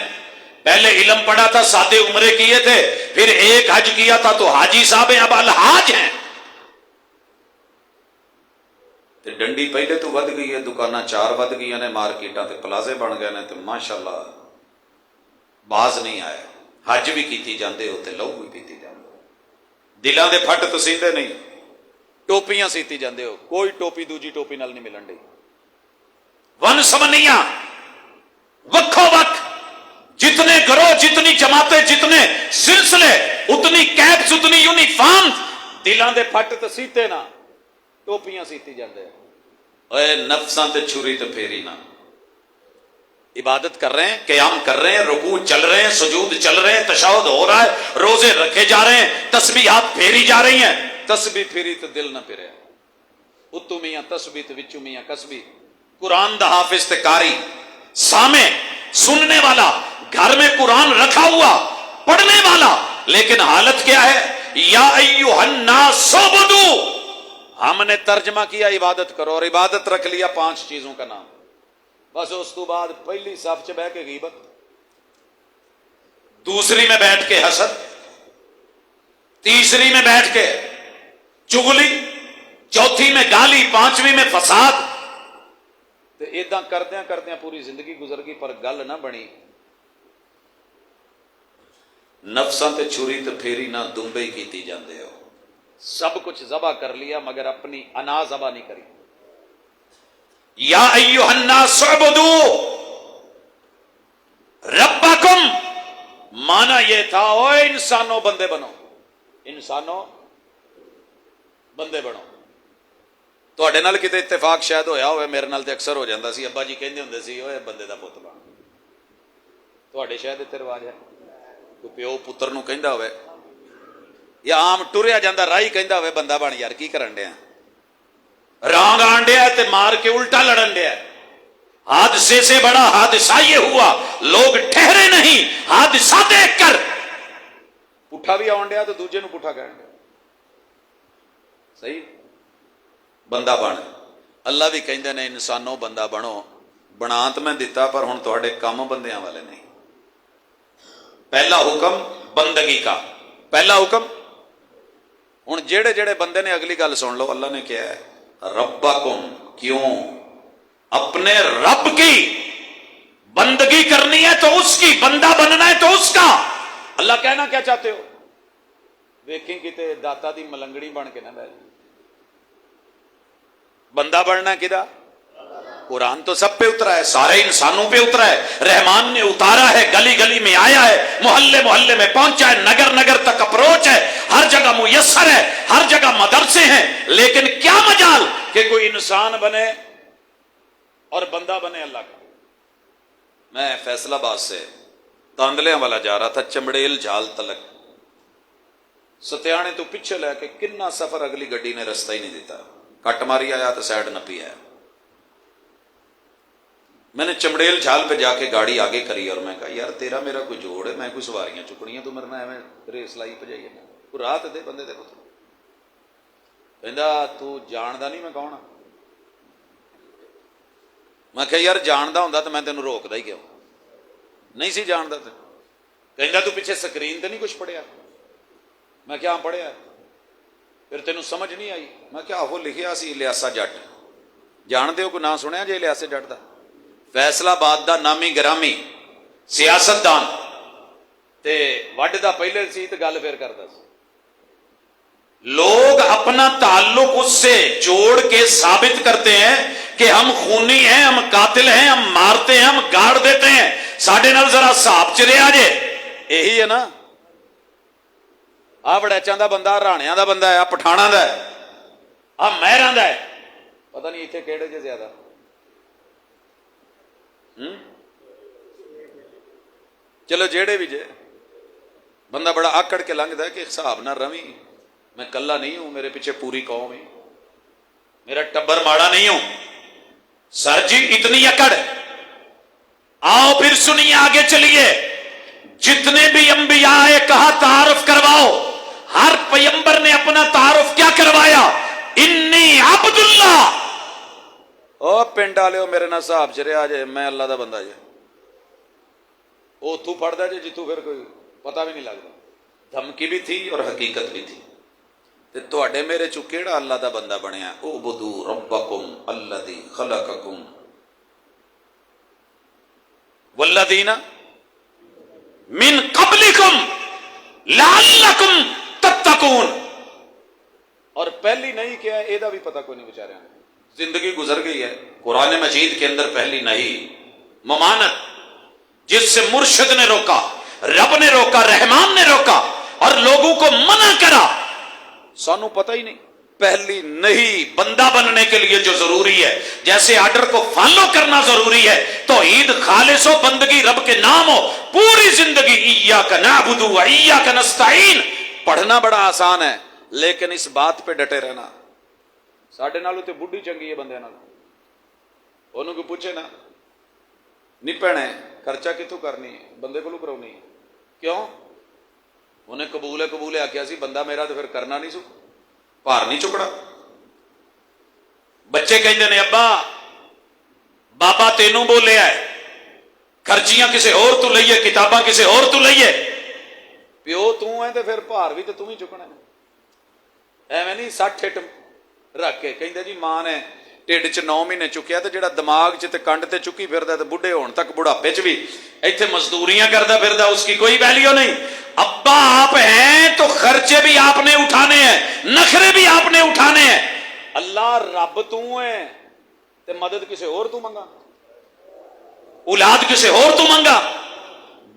पहले इल्म पढ़ा था, सादे उम्रे किए थे, फिर एक हज किया था तो हाजी साहब हैं, अब अलहाज हैं। ते डंडी पहले तो वध गई है, दुकाना 4 वध गई ने, मार्केटा ते प्लाजे बन गए ने, तो माशाअल्लाह बाज नहीं आया। हज भी कीती जांदे हो ते लहू भी पीती जांदे हो। दिलों के फट तो सींदे नहीं, टोपियां सीती जांदे हो, कोई टोपी दूजी टोपी नाल नहीं मिलन दी। वन समनिया वक्खो वक्, जितने ग्रोह, जितनी जमातें, जितने सिलसिले, उतनी कैप्स, उतनी यूनिफॉर्म। दिलों के फट तो सीते ना, टोपियां सीती जाते। ओए नफ्सां ते छुरी ते फेरी ना। इबादत कर रहे हैं, क़याम कर रहे हैं, रुकू चल रहे हैं, सुजूद चल रहे हैं, तशहुद हो रहा है, रोजे रखे जा रहे हैं, तस्बीहात फेरी जा रही हैं। तस्बीह फेरी तो दिल ना फिरे, उत्तू मियां तस्बीह ते विचू मियां कसबी। कुरान दा हाफिज ते कारी, सामे सुनने वाला, घर में कुरान रखा हुआ पढ़ने वाला, लेकिन हालत क्या है, या अय्युहन्नास उअ्बुदू। हमने तर्जमा किया इबादत करो, और इबादत रख लिया 5 चीजों का नाम। बस उस तो बाद पहली सफ च बह के गीबत, दूसरी में बैठ के हसद, तीसरी में बैठ के चुगली, चौथी में गाली, 5वीं में फसाद। तो इदा करद्या करद्या पूरी जिंदगी गुजर गई, पर गल ना बनी। नफ्सां ते छुरी ते फेरी ना दुंबे कीती जांदे हो। सब कुछ ज़बा कर लिया मगर अपनी अना ज़बा नहीं करी। या अय्युहन्नास उअ्बुदू रब्बकुम, माना यह था, ओ इंसानों बंदे बनो, इंसानों बंदे बनो। ਤੁਹਾਡੇ ਨਾਲ ਕਿਤੇ इत्तेफाक शायद होया होवे, मेरे नाल ते अक्सर हो जाता सी। अब्बा जी कहंदे हुंदे सी, ओए बंदे दा पुੱਤ बन। ਤੁਹਾਡੇ शायद इत्थे रिवाज है, कोई प्यो पुੱਤਰ ਨੂੰ ਕਹਿੰਦਾ ਹੋਵੇ, या आम टुरिया जाता राही कहता होवे, बंदा बन यार, की करन दिया, रांग आन दिया ते मार के उल्टा लड़न दिया। हादसे से बड़ा हादसा ये हुआ, लोग ठहरे नहीं हादसा देख कर, ਪੁੱਠਾ ਵੀ ਆਉਣ ਡਿਆ ਤੇ ਦੂਜੇ ਨੂੰ ਪੁੱਠਾ ਕਹਿਣ ਡਿਆ। ਸਹੀ ਬੰਦਾ ਬਣ। ਅੱਲਾ ਵੀ ਕਹਿੰਦੇ ਨੇ ਇਨਸਾਨੋਂ ਬੰਦਾ ਬਣੋ। ਬਣਾ ਤਾਂ ਮੈਂ ਦਿੱਤਾ ਪਰ ਹੁਣ ਤੁਹਾਡੇ ਕੰਮ ਬੰਦਿਆਂ ਵਾਲੇ ਨਹੀਂ। ਪਹਿਲਾ ਹੁਕਮ ਬੰਦਗੀ का, ਪਹਿਲਾ ਹੁਕਮ। ਹੁਣ ਜਿਹੜੇ ਜਿਹੜੇ ਬੰਦੇ ਨੇ ਅਗਲੀ ਗੱਲ ਸੁਣ ਲਓ। ਅੱਲਾ ਨੇ ਕਿਹਾ ਹੈ रब्बकुम, क्यों? अपने रब की बंदगी करनी है तो उसकी, बंदा बनना है तो उसका। अल्लाह कहना क्या चाहते हो? वेखी किते दाता दी मलंगड़ी बन के ना बह। बंदा बनना किदा? कुरान तो सब पे उतरा है, सारे इंसानों पे उतरा है। रहमान ने उतारा है, गली गली में आया है, मोहल्ले मोहल्ले में पहुंचा है, नगर नगर तक अप्रोच है, हर जगह मुयस्सर है, हर जगह मदरसे हैं। लेकिन क्या मजाल कि कोई इंसान बने और बंदा बने अल्लाह का। मैं फैसलाबाद से तांदलियां वाला जा रहा था, चमड़ेल झाल तलक, सत्याने तो पिछे लैके किन्ना सफर अगली गड्डी ने रस्ता ही नहीं दिता। कट मारी आया तो साइड नपी आया। मैंने चमड़ेल झाल पे जाके गाड़ी आगे करी और मैं कहा यार तेरा मेरा कोई जोड़ है, मैं कोई सवारियां चुकनियां, तू मेरे नाल एवें रेस लाई भजाई है। तू रात दे बंदे दे पुत्र। कहंदा तू जानदा नहीं मैं कौन। मैं कहा यार जानदा हुंदा तो मैं तेनू रोकदा ही क्यों? नहीं सी जानदा ते। कहंदा तू पिछे स्क्रीन ते नहीं कुछ पढ़िया। मैं क्या पढ़िया? फिर तेनू समझ नहीं आई। मैं क्या वो लिखिया सी इलियासा जट। जानदे हो कोई नाम सुनिया जे इलियासा जट दा? फैसलाबाद दा नामी ग्रामी सियासतदान ते वड दा पहले सी ते गल फिर करदा सी। लोग अपना ताल्लुक उससे जोड़ के साबित करते हैं कि हम खूनी हैं, हम कातिल हैं, हम मारते हैं, हम गाड़ देते हैं, साडे नाल जरा हिसाब च रिहा जे। यही है ना। आ वड़ैचां दा बंदा, हराणियां दा बंदा है, आ पठाणा दा है, आ महरां दा है, पता नहीं इत्थे किहड़े जे ज्यादा। चलो जेड़े भी जे बंदा बड़ा आकड़ के लंघदा है कि हिसाब ना रवी, मैं कल्ला नहीं हूं, मेरे पीछे पूरी कौम है, मेरा टब्बर माड़ा नहीं हूं। सर जी इतनी अकड़। आओ फिर सुनिए, आगे चलिए। जितने भी अंबिया आए कहा तारुफ करवाओ। हर पैगंबर ने अपना तारुफ क्या करवाया? इन्नी अब्दुल्ला। ओ पिंड वाले मेरे नाल हिसाब च रिहा जे, मैं अल्लाह दा बंदा जे। वो तू पढ़दा जे जितू फिर कोई पता भी नहीं लगता। धमकी भी थी और हकीकत भी थी। ते तुहाडे मेरे चो किहड़ा अल्लाह दा बंदा बनिया? ओ बुदू रब्बकुम अल्लज़ी खलककुम वल्लज़ीना मिन क़ब्लिकुम लअल्लकुम तत्तकून। और पहली नहीं क्या है एदा भी पता कोई नहीं बेचारे। जिंदगी गुजर गई है। कुरान मजीद के अंदर पहली नहीं ममानत, जिससे मुर्शिद ने रोका, रब ने रोका, रहमान ने रोका और लोगों को मना करा, सानू पता ही नहीं। पहली नहीं बंदा बनने के लिए जो जरूरी है, जैसे आर्डर को फॉलो करना जरूरी है, तो ईद खालिस हो, बंदगी रब के नाम हो, पूरी जिंदगी इय्याका नअबुदु व इय्याका नस्तईन। पढ़ना बड़ा आसान है, लेकिन इस बात पे डटे रहना। साडे नालों ते बुढ़ी चंगी है बंदे नाल। ओनू कोई पूछे ना, नहीं भैणे खर्चा कितों करनी है, बंदे कोलों कराउणी है। क्यों? उन्हें कबूले आख्या सी, बंदा मेरा तो फिर करना नहीं सू, भार नहीं चुकना। बच्चे कहते ने अब्बा बाबा तेनू बोलिया है, खर्चियां किसी होर तू लईए, किताबां किसी होर तू लईए। प्यो तू है तो फिर भार भी तो तू ही चुकना है। एवं नहीं 60 हिट रख के कहते जी मां ने ढिड च 9 महीने चुकिया, तो जिहड़ा दिमाग च ते कंड ते चुकी फिरदा ते बुढ़े होण तक बुढ़ापे च भी इत्थे मजदूरियां करदा फिरदा, उसकी कोई वैल्यू नहीं। अब्बा आप हैं तो खर्चे भी आपने उठाने हैं, नखरे भी आपने उठाने हैं। अल्लाह रब तू है ते मदद किसी और तू मंगा, औलाद किसी और तू मंगा।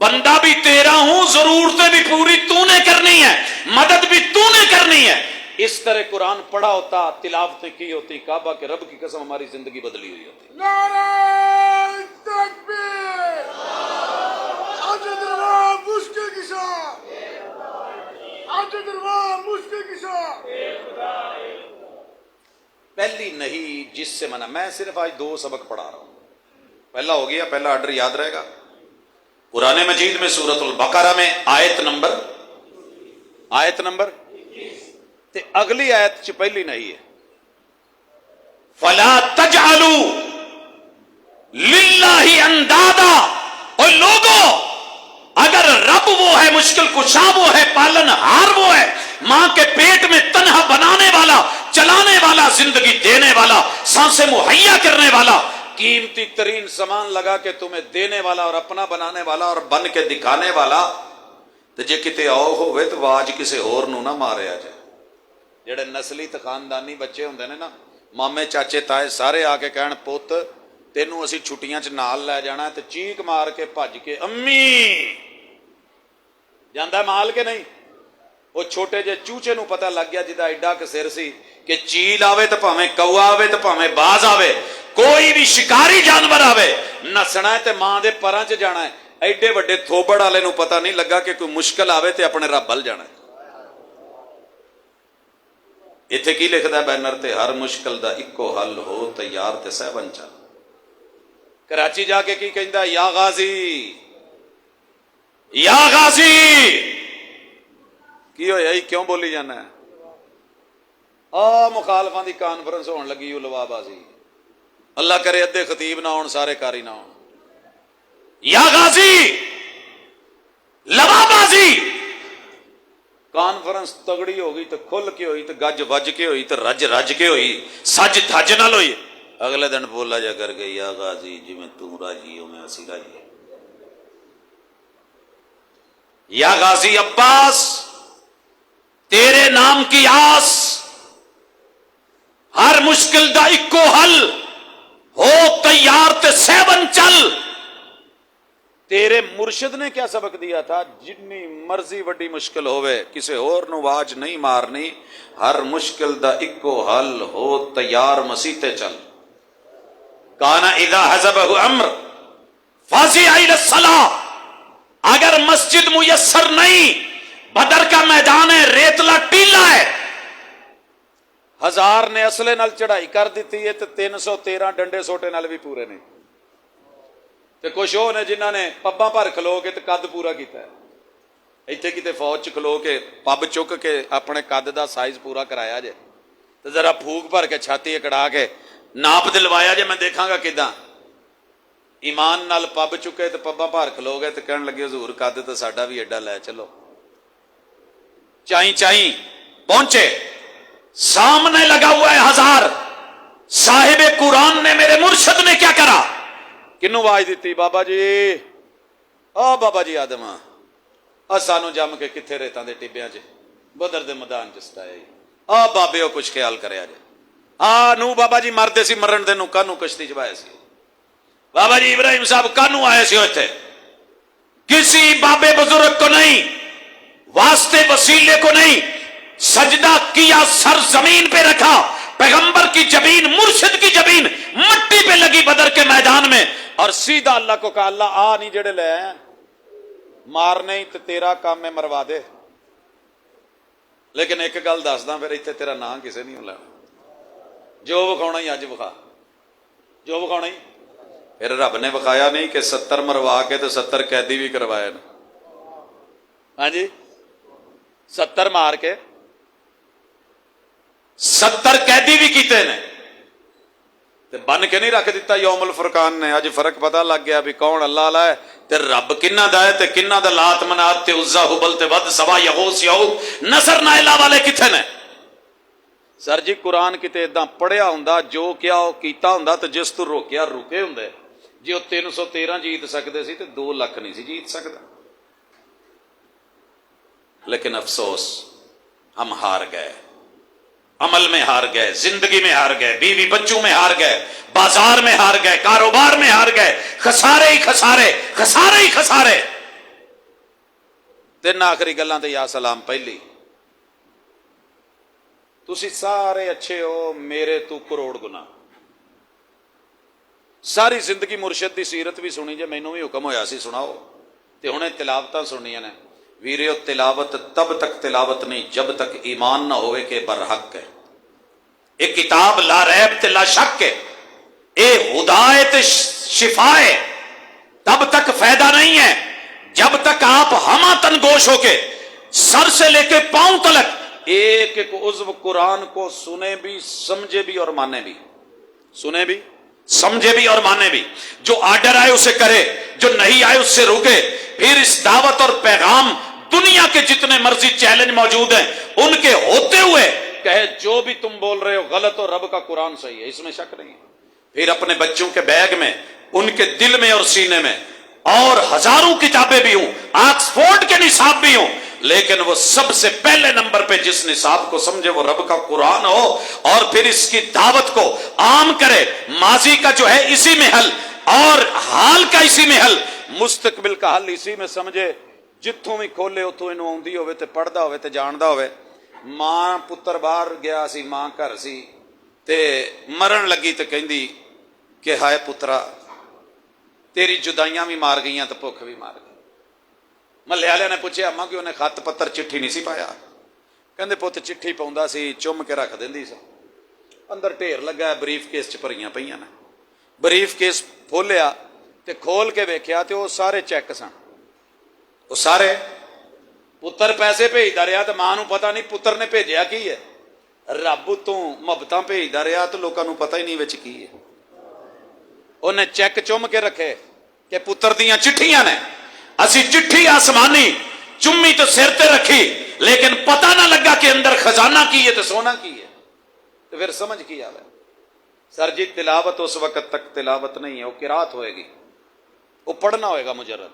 बंदा भी तेरा हूं, जरूरतें भी पूरी तूने करनी है, मदद भी तूने करनी है। इस तरह कुरान पढ़ा होता, तिलावतें की होती, काबा के रब की कसम हमारी जिंदगी बदली हुई होती। नारे तकबीर, आज दरबार मुश्किल की शाह, आज दरबार मुश्किल की शाह। पहली नहीं जिससे मना। मैं सिर्फ आज 2 सबक पढ़ा रहा हूं। पहला हो गया, पहला ऑर्डर याद रहेगा। कुरान मजीद में सूरतुल बकरा में आयत नंबर आयत नंबर ते अगली आयत च पहली नहीं है, फला तजअलू लिल्लाहि अंदादा। और लोगों, अगर रब वो है, मुश्किल कुशा वो है, पालनहार वो है, मां के पेट में तन्हा बनाने वाला, चलाने वाला, जिंदगी देने वाला, सांसें मुहैया करने वाला, कीमती तरीन सामान लगा के तुम्हें देने वाला और अपना बनाने वाला और बन के दिखाने वाला, तो जे किते आओ होवे तो आवाज किसी होर नूं ना मारिया जाए। जेड़े नस्ली ते खानदानी बच्चे हुंदे ने ना, मामे चाचे ताए सारे आके कहण पुੱਤ तेनू असी छुट्टियां च नाल लै जाना, ते चीक मार के भज के अम्मी ਜਾਂਦਾ ਮਾਲ के नहीं। ਉਹ ਛੋਟੇ ਜਿਹੇ ਚੂਚੇ ਨੂੰ ਪਤਾ ਲੱਗ ਗਿਆ ਜਿਹਦਾ ਐਡਾ ਕ ਸਿਰ ਸੀ ਕਿ ਚੀਲ ਆਵੇ ਤੇ ਭਾਵੇਂ ਕਊਆ ਆਵੇ ਤੇ ਭਾਵੇਂ ਬਾਜ਼ ਆਵੇ, ਕੋਈ ਵੀ ਸ਼ਿਕਾਰੀ ਜਾਨਵਰ ਆਵੇ, ਨੱਸਣਾ ਤੇ ਮਾਂ ਦੇ ਪਰਾਂ 'ਚ ਜਾਣਾ ਹੈ। ਐਡੇ ਵੱਡੇ ਥੋਬੜ ਵਾਲੇ ਨੂੰ ਪਤਾ ਨਹੀਂ ਲੱਗਾ ਕਿ ਕੋਈ ਮੁਸ਼ਕਲ ਆਵੇ ਤੇ ਆਪਣੇ ਰੱਬ ਵੱਲ ਜਾਣਾ। ਇੱਥੇ ਕੀ ਲਿਖਦਾ ਬੈਨਰ ਤੇ, ਹਰ ਮੁਸ਼ਕਲ ਦਾ ਇੱਕੋ ਹੱਲ ਹੋ, ਤਿਆਰ ਤੇ ਸਹਿਬਨ ਚੱਲ। कराची जाके की कहता, या गाजी, या गाजी की होया ही, क्यों बोली जाना है? आ मुखालफा की कानफ्रेंस होने लगी, लवाबाजी, अल्लाह करे अद्धे खतीब ना होन, सारे कारी ना होन। या गाजी, लवाबाजी, कानफ्रेंस तगड़ी हो गई तो खुल के हुई, तो गज वज के हुई, तो रज रज के हुई, सज धज नाल हुई। अगले दिन बोला जा कर गई, या गाजी जिमें तू राजी हो मैं असी राजी। या गाजी अब्बास, तेरे नाम की आस, हर मुश्किल दा इक्को हल हो, तैयार ते सहबन चल। तेरे मुर्शिद ने क्या सबक दिया था? जिन्नी मर्जी वड्डी मुश्किल होवे, किसी होर नूं आवाज नहीं मारनी, हर मुश्किल दा इक्को हल हो, तैयार मसीते चल। काना इदा हज़बहु अम्र फाज़िअ इला सलाह। अगर मस्जिद मुयस्सर नहीं, बदर का मैदान है, रेतला टीला है, 1000 ने असले नाल चढ़ाई कर दी है, तो 313 डंडे सोटे नाल भी पूरे नहीं। तो कुछ वो ने जिन्हों ने पब्बां भर खलो के तो कद पूरा किया है। इत्थे किते फौज च खलो के पब चुक के अपने कद का साइज पूरा कराया जे, तो जरा फूक भर के छाती अकड़ा के नाप दिलवाया जे, मैं देखांगा किदां। ईमान नाल पब चुके तो पब्बां भर खलो गए, तो कहन लगे हजूर कद तो साडा भी एडा लै चलो। चाई चाई पहुंचे, सामने लगा हुआ है 1000। साहिबे कुरान ने, मेरे मुर्शद ने क्या करा? किन्नू आवाज दी? बाबा जी, आ बाबा जी आदम, आ सानू जम के किथे रेतां दे टिब्बियां च बदर दे मैदान च सटाया। आ बाबे कुछ ख्याल करया जे। आ नू बाबा जी मरदे सी, मरण दे नू कानू कश्ती च वाया सी। बाबा जी इब्राहिम साहब कानू आए सी इत्थे? किसी बाबे बुजुर्ग को नहीं, वास्ते वसीले को नहीं, सजदा किया, सर जमीन पे रखा, पैगंबर की जमीन, मुर्शिद की जमीन मट्टी पे लगी बदर के मैदान में, और सीधा अल्लाह को कहा, अल्लाह आ नहीं जेड़े ले आए मारने ही, तो तेरा काम में मरवा दे। लेकिन एक गल दसदा, फिर इत्थे तेरा नाम किसे नहीं लेना, जो विखाउणा ही अज विखा, जो विखाउणा ही। फिर रब ने विखाया नहीं कि 70 मरवा के तो 70 कैदी भी करवाए ना। हाँ जी, 70 मार के 70 कैदी भी किते ने, ते बन के नहीं रख दिता यौमुल फुरकान ने। अज फर्क पता लग गया भी कौन अल्लाह ला है ते रब किन्ना दा है, ते किन्ना दा लात मनात ते उज़्ज़ा हुबल ते वद सवा यगूस यऊक नसर नाइला वाले किथे ने। सर जी कुरान किते इदां पढ़िया हुंदा, जो क्या कीता हुंदा, ते जिस तू रोकिया रुके हुंदे। जे 313 जीत सकते सी ते 2 लाख नहीं सी जीत सकता। लेकिन अफसोस, हम हार गए, अमल में हार गए, जिंदगी में हार गए, बीवी बच्चों में हार गए, बाजार में हार गए, कारोबार में हार गए, खसारे ही खसारे, खसारे ही खसारे। 3 आखिरी गल्लां ते या सलाम। पहली, तुसी सारे अच्छे हो, मेरे तू करोड़ गुना। सारी जिंदगी मुर्शिद की सीरत भी सुनी जे, मैनू भी हुक्म होया सी सुनाओ, ते हुणे तिलावतां सुनियां ने। वीरियो, तिलावत तब तक तिलावत नहीं जब तक ईमान ना होवे के बरहक है। एक किताब ला रैब ते ला शक है, ए हुदायत शिफाए, तब तक फायदा नहीं है जब तक आप हमा तनगोश होके सर से लेके पांव तलक एक एक उज्व कुरान को सुने भी, समझे भी और माने भी। सुने भी, समझे भी और माने भी। जो आर्डर आए उसे करे, जो नहीं आए उससे रुके। फिर इस दावत और पैगाम दुनिया के जितने मर्जी चैलेंज मौजूद हैं उनके होते हुए कहे जो भी तुम बोल रहे हो गलत हो, रब का कुरान सही है, इसमें शक नहीं है। फिर अपने बच्चों के बैग में, उनके दिल में और सीने में और हजारों किताबें भी हों, ऑक्सफोर्ड के निसाब भी हों, लेकिन वो सबसे पहले नंबर पे जिस निसाब को समझे वो रब का कुरान हो, और फिर इसकी दावत को आम करे। माजी का जो है इसी में हल, और हाल का इसी में हल, मुस्तकबिल का हल इसी में समझे। जिथों भी खोले उथों इनू आउंदी होवे ते पढ़दा होवे ते जानदा होवे। मां पुत्र बाहर गया सी, मां घर सी ते मरण लगी ते कहंदी कि हाय पुत्रा तेरी जुदाइयां भी मार गईयां ते भुख भी मार गई। महल्ले वालियां ने पूछया अम्मा कि उन्हें खत पत्र चिट्ठी नहीं सी पाया? कहंदे पुत्त चिट्ठी पाउंदा सी, चुम के रख दिंदी सी। अंदर ढेर लगा बरीफ केस च भरियां पईयां ने। बरीफ केस खोलिया ते खोल के वेख्या ते वो सारे चैक सन। वो सारे पुत्र पैसे भेजदा रहा तो मां नूं पता नहीं पुत्र ने भेजिया की है। रब उतों मुहब्बतां भेजदा रहा तो लोकां नूं पता ही नहीं विच की है। उन्हें चैक चुम के रखे कि पुत्र दियां चिट्ठियां ने। असी चिट्ठी आसमानी चुम्मी तो सिर ते रखी, लेकिन पता ना लगा कि अंदर खजाना की है तो सोना की है। तो फिर समझ की आवे सर जी, तिलावत उस वक्त तक तिलावत नहीं है, वो किरात होएगी, वो पढ़ना होएगा मुजर्रद।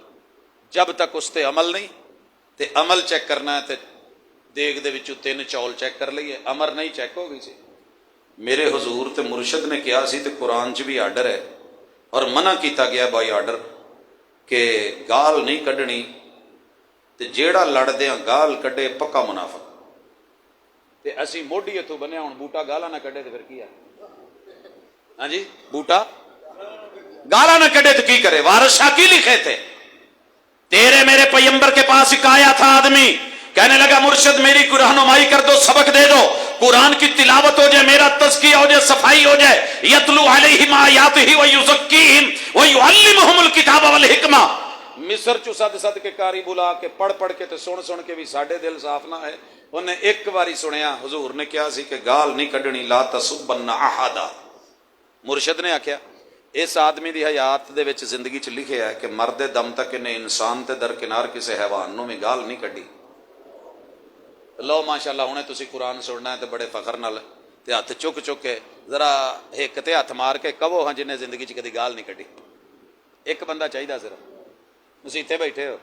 जब तक उस ते अमल नहीं, ते अमल चेक करना है, ते देग दे विचों 3 चौल चेक कर लईए, अमर नहीं चेक हो गई सी। मेरे हुजूर ते मुर्शद ने कहा सी ते कुरान च भी आर्डर है और मना किया गया बाई आर्डर कि गाल नहीं कढ़नी, ते जेड़ा लड़दे गाल कढ़े पक्का मुनाफक। ते असी मोढी इथों बनिया हुण बूटा गाला ना कढ़े तो फिर की है? हाँ जी, बूटा गाला ना कढ़े तो की करे? वारिस शाह की लिखे थे, तेरे मेरे पैगंबर के पास एक आया था आदमी, कहने लगा मुर्शिद मेरी रहनुमाई कर दो, सबक दे दो, कुरान की तिलावत हो जाए, मेरा तज़किया हो जाए, सफाई हो जाए। यतलू अलैहिम आयातिही व युज़क्कीहिम व युअल्लिमुहुमुल किताब वल हिकमा। मिस्र चो सद सद के कारी बुला के पढ़ पढ़ के ते सुन सुन के भी साडे दिल साफ ना है। उन्हें एक बारी सुनिया, हुजूर ने कहा सी कि गाल नहीं कढ़नी, ला तसुब्बन्ना अहदा। मुर्शिद ने आख्या इस आदमी की हयात दे विच जिंदगी च लिखिया है कि मरदे दम तक इन्हें इंसान ते दरकिनार किसी हैवान नूं भी गाल नहीं कढ़ी। लो माशाअल्लाह हुणे तुसीं कुरान सुनना है तो बड़े फखर नाल ते हथ चुक चुक के जरा हिक ते हथ मार के कहो हाँ जिन्हें जिंदगी च कदी गाल नहीं कढ़ी। एक बंदा चाहिए सिर्फ। तुसीं इत्थे बैठे हो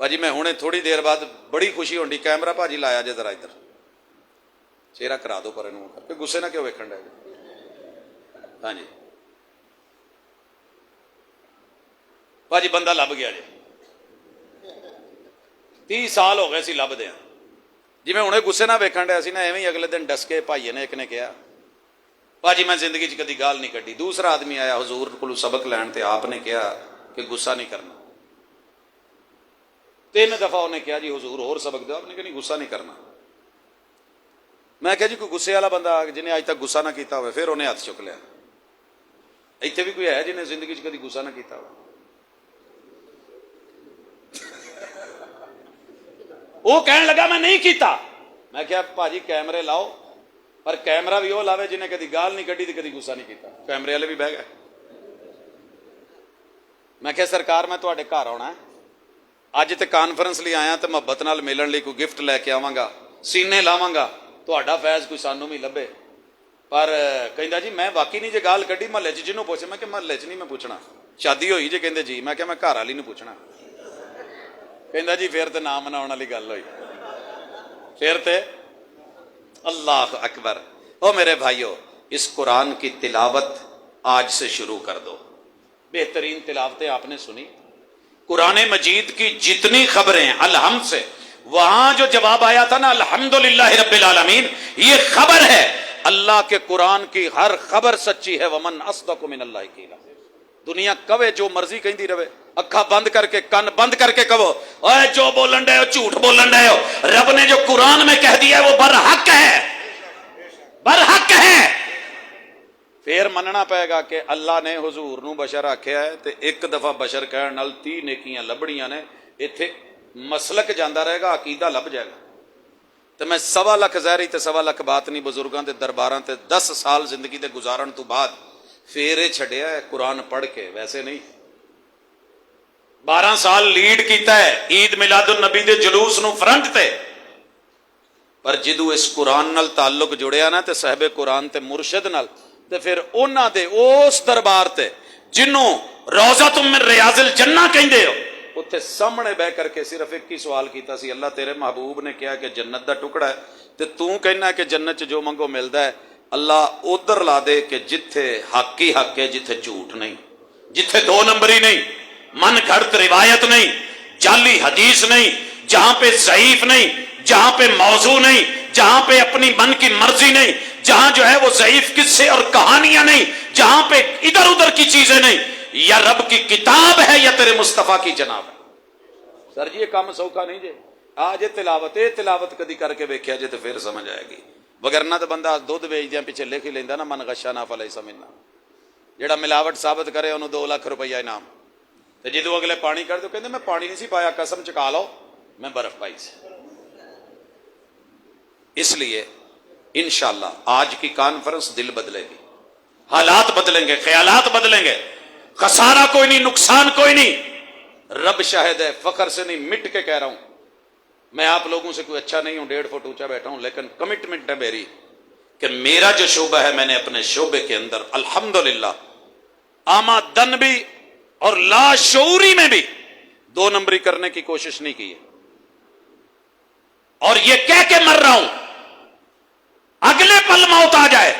भाजी, मैं हुणे थोड़ी देर बाद बड़ी खुशी होंदी, कैमरा भाजी लाया जे जरा इधर, चेहरा करा दो पर इनू, कि गुस्से ना क्यों वेखण डे? हाँ जी भाजी, बंदा लभ गया जे, 30 साल हो गए सी लभदे। जिवें हुणे गुस्से ना वेखण डे सी ना, एवें ही अगले दिन डसके भाईए ने एक ने कहा भाजी मैं जिंदगी च कदी गाल नहीं कढ़ी। दूसरा आदमी आया हुजूर कोलों सबक लैण ते आपने कहा कि गुस्सा नहीं करना। 3 दफा उन्हें कहा जी हुजूर होर सबक दो, आपने कहा नहीं गुस्सा नहीं करना। मैं कहा जी कोई गुस्से वाला बंदा जिन्हें अज तक गुस्सा ना किया हो? फिर उन्हें हथ चुक लिया। इत्थे भी कोई है जिन्हें जिंदगी च कदी गुस्सा ना किया हो? वो कहने लगा मैं नहीं किया। मैं क्या भाजी कैमरे लाओ, पर कैमरा भी वो लावे जिन्हें कदी गाल नहीं कढ़ी, कदी गुस्सा नहीं किया। कैमरे वाले भी बह गए। मैं क्या सरकार मैं तुहाडे घर आउणा है, अज ते कॉन्फ्रेंस लई आया तो मुहब्बत नाल मिलण लई कोई गिफ्ट लैके आवांगा, सीने लावांगा, तुहाडा फैज़ कोई सानू भी लभे। पर कहंदा जी मैं वाकई नहीं जे गाल कढ़ी, महल्ले च जिन्हों पुछे। मैं क्या महल्ले च नहीं मैं पूछना, शादी होई जे? कहंदे जी। मैं क्या मैं घर वाली नूं पूछना। कहंदा जी फिर तो ना मनाउण वाली गल होई, फिर ते अल्लाह अकबर। ओ मेरे भाइयों, इस कुरान की तिलावत आज से शुरू कर दो। बेहतरीन तिलावतें आपने सुनी। कुरान मजीद की जितनी खबरें अलहम्द से, वहां जो जवाब आया था ना अल्हम्दुलिल्लाह रब्बिल आलमीन, ये खबर है। अल्लाह के कुरान की हर खबर सच्ची है। वमन अस्दक़ु मिनल्लाहि क़ीला। दुनिया कवे जो मर्जी कहती रहे, अखा बंद करके कान बंद करके कहो ओए जो बोलन डे हो झूठ बोलन डे हो। रब ने जो कुरान में कह दिया है वो बरहक है, बरहक है। फिर मनना पेगा कि अल्लाह ने हुजूर नूं बशर आख्या है, तो एक दफा बशर कहण नाल 30 नेकियां लभणियां ने। इत्थे مسلک جانا رہے گا, عقیدہ لب جائے گا. تو میں 1.25 ਲੱਖ ظاہری تے 1.25 ਲੱਖ ਬਾਤਨੀ ਬਜ਼ੁਰਗਾਂ ਦੇ ਦਰਬਾਰਾਂ ਤੇ 10 ਸਾਲ ਜ਼ਿੰਦਗੀ ਦੇ ਗੁਜ਼ਾਰਨ ਤੋਂ ਬਾਅਦ ਫੇਰ ਇਹ ਛੱਡਿਆ ਹੈ ਕੁਰਾਨ ਪੜ੍ਹ ਕੇ, ਵੈਸੇ ਨਹੀਂ. 12 ਸਾਲ ਲੀਡ ਕੀਤਾ ਹੈ ਈਦ ਮਿਲਾਦੁਨ ਨਬੀ ਦੇ ਜਲੂਸ ਨੂੰ ਫਰੰਟ ਤੇ, ਪਰ ਜਦੋਂ ਇਸ ਕੁਰਾਨ ਨਾਲ ਤਾਲੁਕ ਜੁੜਿਆ ਨਾ ਤੇ ਸਾਹਿਬ ਕੁਰਾਨ ਤੇ ਮੁਰਸ਼ਿਦ ਨਾਲ, ਤੇ ਫਿਰ ਉਹਨਾਂ ਦੇ ਉਸ ਦਰਬਾਰ ਤੇ ਜਿਹਨੂੰ ਰੌਜ਼ਾ ਮਿਨ ਰਿਆਜ਼ਿਲ ਜੰਨਾ ਕਹਿੰਦੇ ਹੋ, ਉੱਥੇ ਸਾਹਮਣੇ ਬਹਿ ਕਰਕੇ ਸਿਰਫ ਇੱਕ ਹੀ ਸਵਾਲ ਕੀਤਾ ਸੀ, ਅੱਲਾ ਤੇਰੇ ਮਹਿਬੂਬ ਨੇ ਕਿਹਾ ਕਿ ਜੰਨਤ ਦਾ ਟੁਕੜਾ ਹੈ ਤੇ ਤੂੰ ਕਹਿਣਾ ਕਿ ਜੰਨਤ 'ਚ ਜੋ ਮੰਗੋ ਮਿਲਦਾ ਹੈ, ਅੱਲਾ ਉਧਰ ਲਾ ਦੇ ਕਿ ਜਿੱਥੇ ਹੱਕ ਹੀ ਹੱਕ ਹੈ, ਜਿੱਥੇ ਝੂਠ ਨਹੀਂ, ਜਿੱਥੇ 2 ਨੰਬਰੀ नहीं, मन घड़त रिवायत नहीं, जाली हदीस नहीं, जहां पे ज़ईफ नहीं, जहां पे मौजू नहीं, जहां पे अपनी मन की मर्जी नहीं, जहां जो है वो ज़ईफ किस्से और कहानियां नहीं, जहां पे इधर उधर की चीजें नहीं, या रब की किताब है या तेरे मुस्तफा की जनाब है. सर जी ये काम सौखा नहीं जे, आज ये तिलावत कदी करके वेख्या जे तो फिर समझ आएगी. वगरना तो बंदा दुध वेचदियां पिछे लिख ही लेंदा ना, मन गशा ना फलाई समझना. जेड़ा मिलावट साबित करे उन्होंने 2 ਲੱਖ रुपया इनाम. ਤੇ ਜਦੋਂ ਅਗਲੇ ਪਾਣੀ ਕੱਢ ਦੋ ਕਹਿੰਦੇ ਮੈਂ ਪਾਣੀ ਨਹੀਂ ਸੀ ਪਾਇਆ, ਕਸਮ ਚੁਕਾ ਲਓ ਮੈਂ ਬਰਫ ਪਾਈ ਸੀ. इसलिए इंशाअल्लाह आज की कॉन्फ्रेंस दिल बदलेगी, हालात बदलेंगे, ख्यालात बदलेंगे. खसारा कोई नहीं, नुकसान कोई नहीं. रब शाहिद है, फखर से नहीं, मिट के कह रहा हूं. मैं आप लोगों से कोई अच्छा नहीं हूं, 1.5 फुट ऊंचा बैठा हूं, लेकिन कमिटमेंट है मेरी कि मेरा जो शोबा है मैंने अपने शोबे के अंदर अल्हम्दुलिल्लाह आमादन भी और लाशऊरी में भी 2 नंबरी करने की कोशिश नहीं की है. और ये कह के मर रहा हूं, अगले पल मौत आ जाए,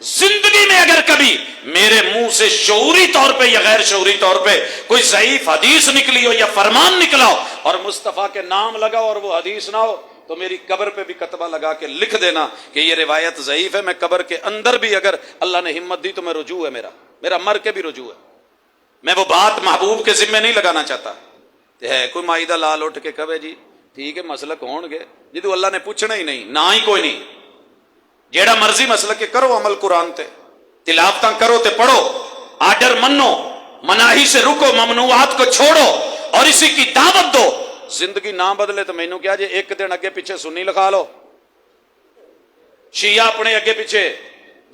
जिंदगी में अगर कभी मेरे मुंह से शऊरी तौर पे या गैर शऊरी तौर पे कोई ज़ईफ हदीस निकली हो या फरमान निकला हो और मुस्तफ़ा के नाम लगा और वो हदीस ना हो, तो मेरी कब्र पे भी कतबा लगा के लिख देना कि ये रिवायत ज़ईफ है. मैं कब्र के अंदर भी अगर अल्लाह ने हिम्मत दी तो मैं रुजू है, मेरा मर के भी रुजू है. मैं वो बात महबूब के जिम्मे नहीं लगाना चाहता. ते है कोई माई दा लाल उठ के कहे जी ठीक है मसलक होणगे, जिदू अल्लाह ने पूछना ही नहीं, ना ही कोई नहीं. जेड़ा मर्जी मसलक के करो, अमल कुरान ते तिलावतां करो ते पढ़ो, आर्डर मनो, मनाही से रुको, ममनुआत को छोड़ो और इसी की दावत दो. जिंदगी ना बदले तो मैनू क्या जे एक दिन अगे पीछे सुन्नी लिखा लो, शिया अपने अगे पीछे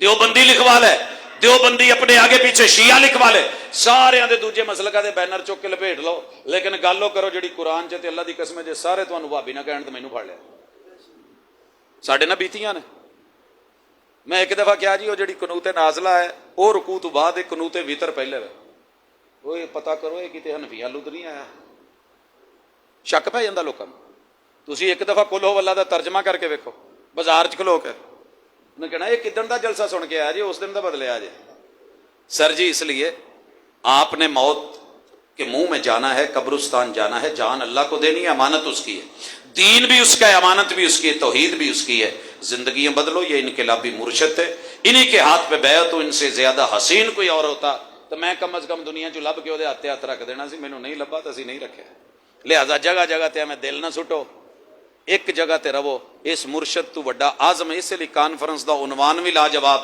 देवबंदी लिखवा ले, देवबंदी अपने आगे पीछे शिया लिखवा ले, सारे दे दूजे मसलका दे बैनर चुक के लपेट लो, लेकिन गल करो जिहड़ी कुरान च ते अल्लाह दी कसम जे सारे तुहानू भाभी ना कहण ते मैनू फड़ लिया. साडे ना बीतियां ने. मैं एक दफा क्या जी वो जिहड़ी कनूते नाजला है वो रुकू तो बाद एक कनूते वितर पहले वे वो पता करो ये किते हनफियां लुद नहीं आया. शक पै जांदा लोकां नूं. तुसीं एक दफा कुल हो वल्ला दा तर्जमा करके वेखो, बाजार च खलो के उन्हें कहना ये किदन दा जलसा सुन के आया जी, उस दिन दा बदले आ जे. सर जी इसलिए आपने मौत के मुंह में जाना है, कब्रिस्तान जाना है, जान अल्लाह को देनी है, अमानत उसकी है, दीन भी उसका है, अमानत भी उसकी है, तौहीद भी उसकी है. जिंदगियां बदलो, ये इनकलाबी मुर्शद है, इन्हीं के हाथ पे बैत हो. इनसे ज्यादा हसीन कोई और होता तो मैं कम अज कम दुनिया चो लभ के ਉਹਦੇ ਹੱਥੇ ਹੱਥ रख देना सी. मैनू नहीं लभा तो असीं नहीं रखे. लिहाजा जगह जगह ते मैं दिल ना सुटो, एक जगह ते रवो. इस मुर्शद तो वड्डा आजम. इसलिए कॉन्फ्रेंस का उनवान भी लाजवाब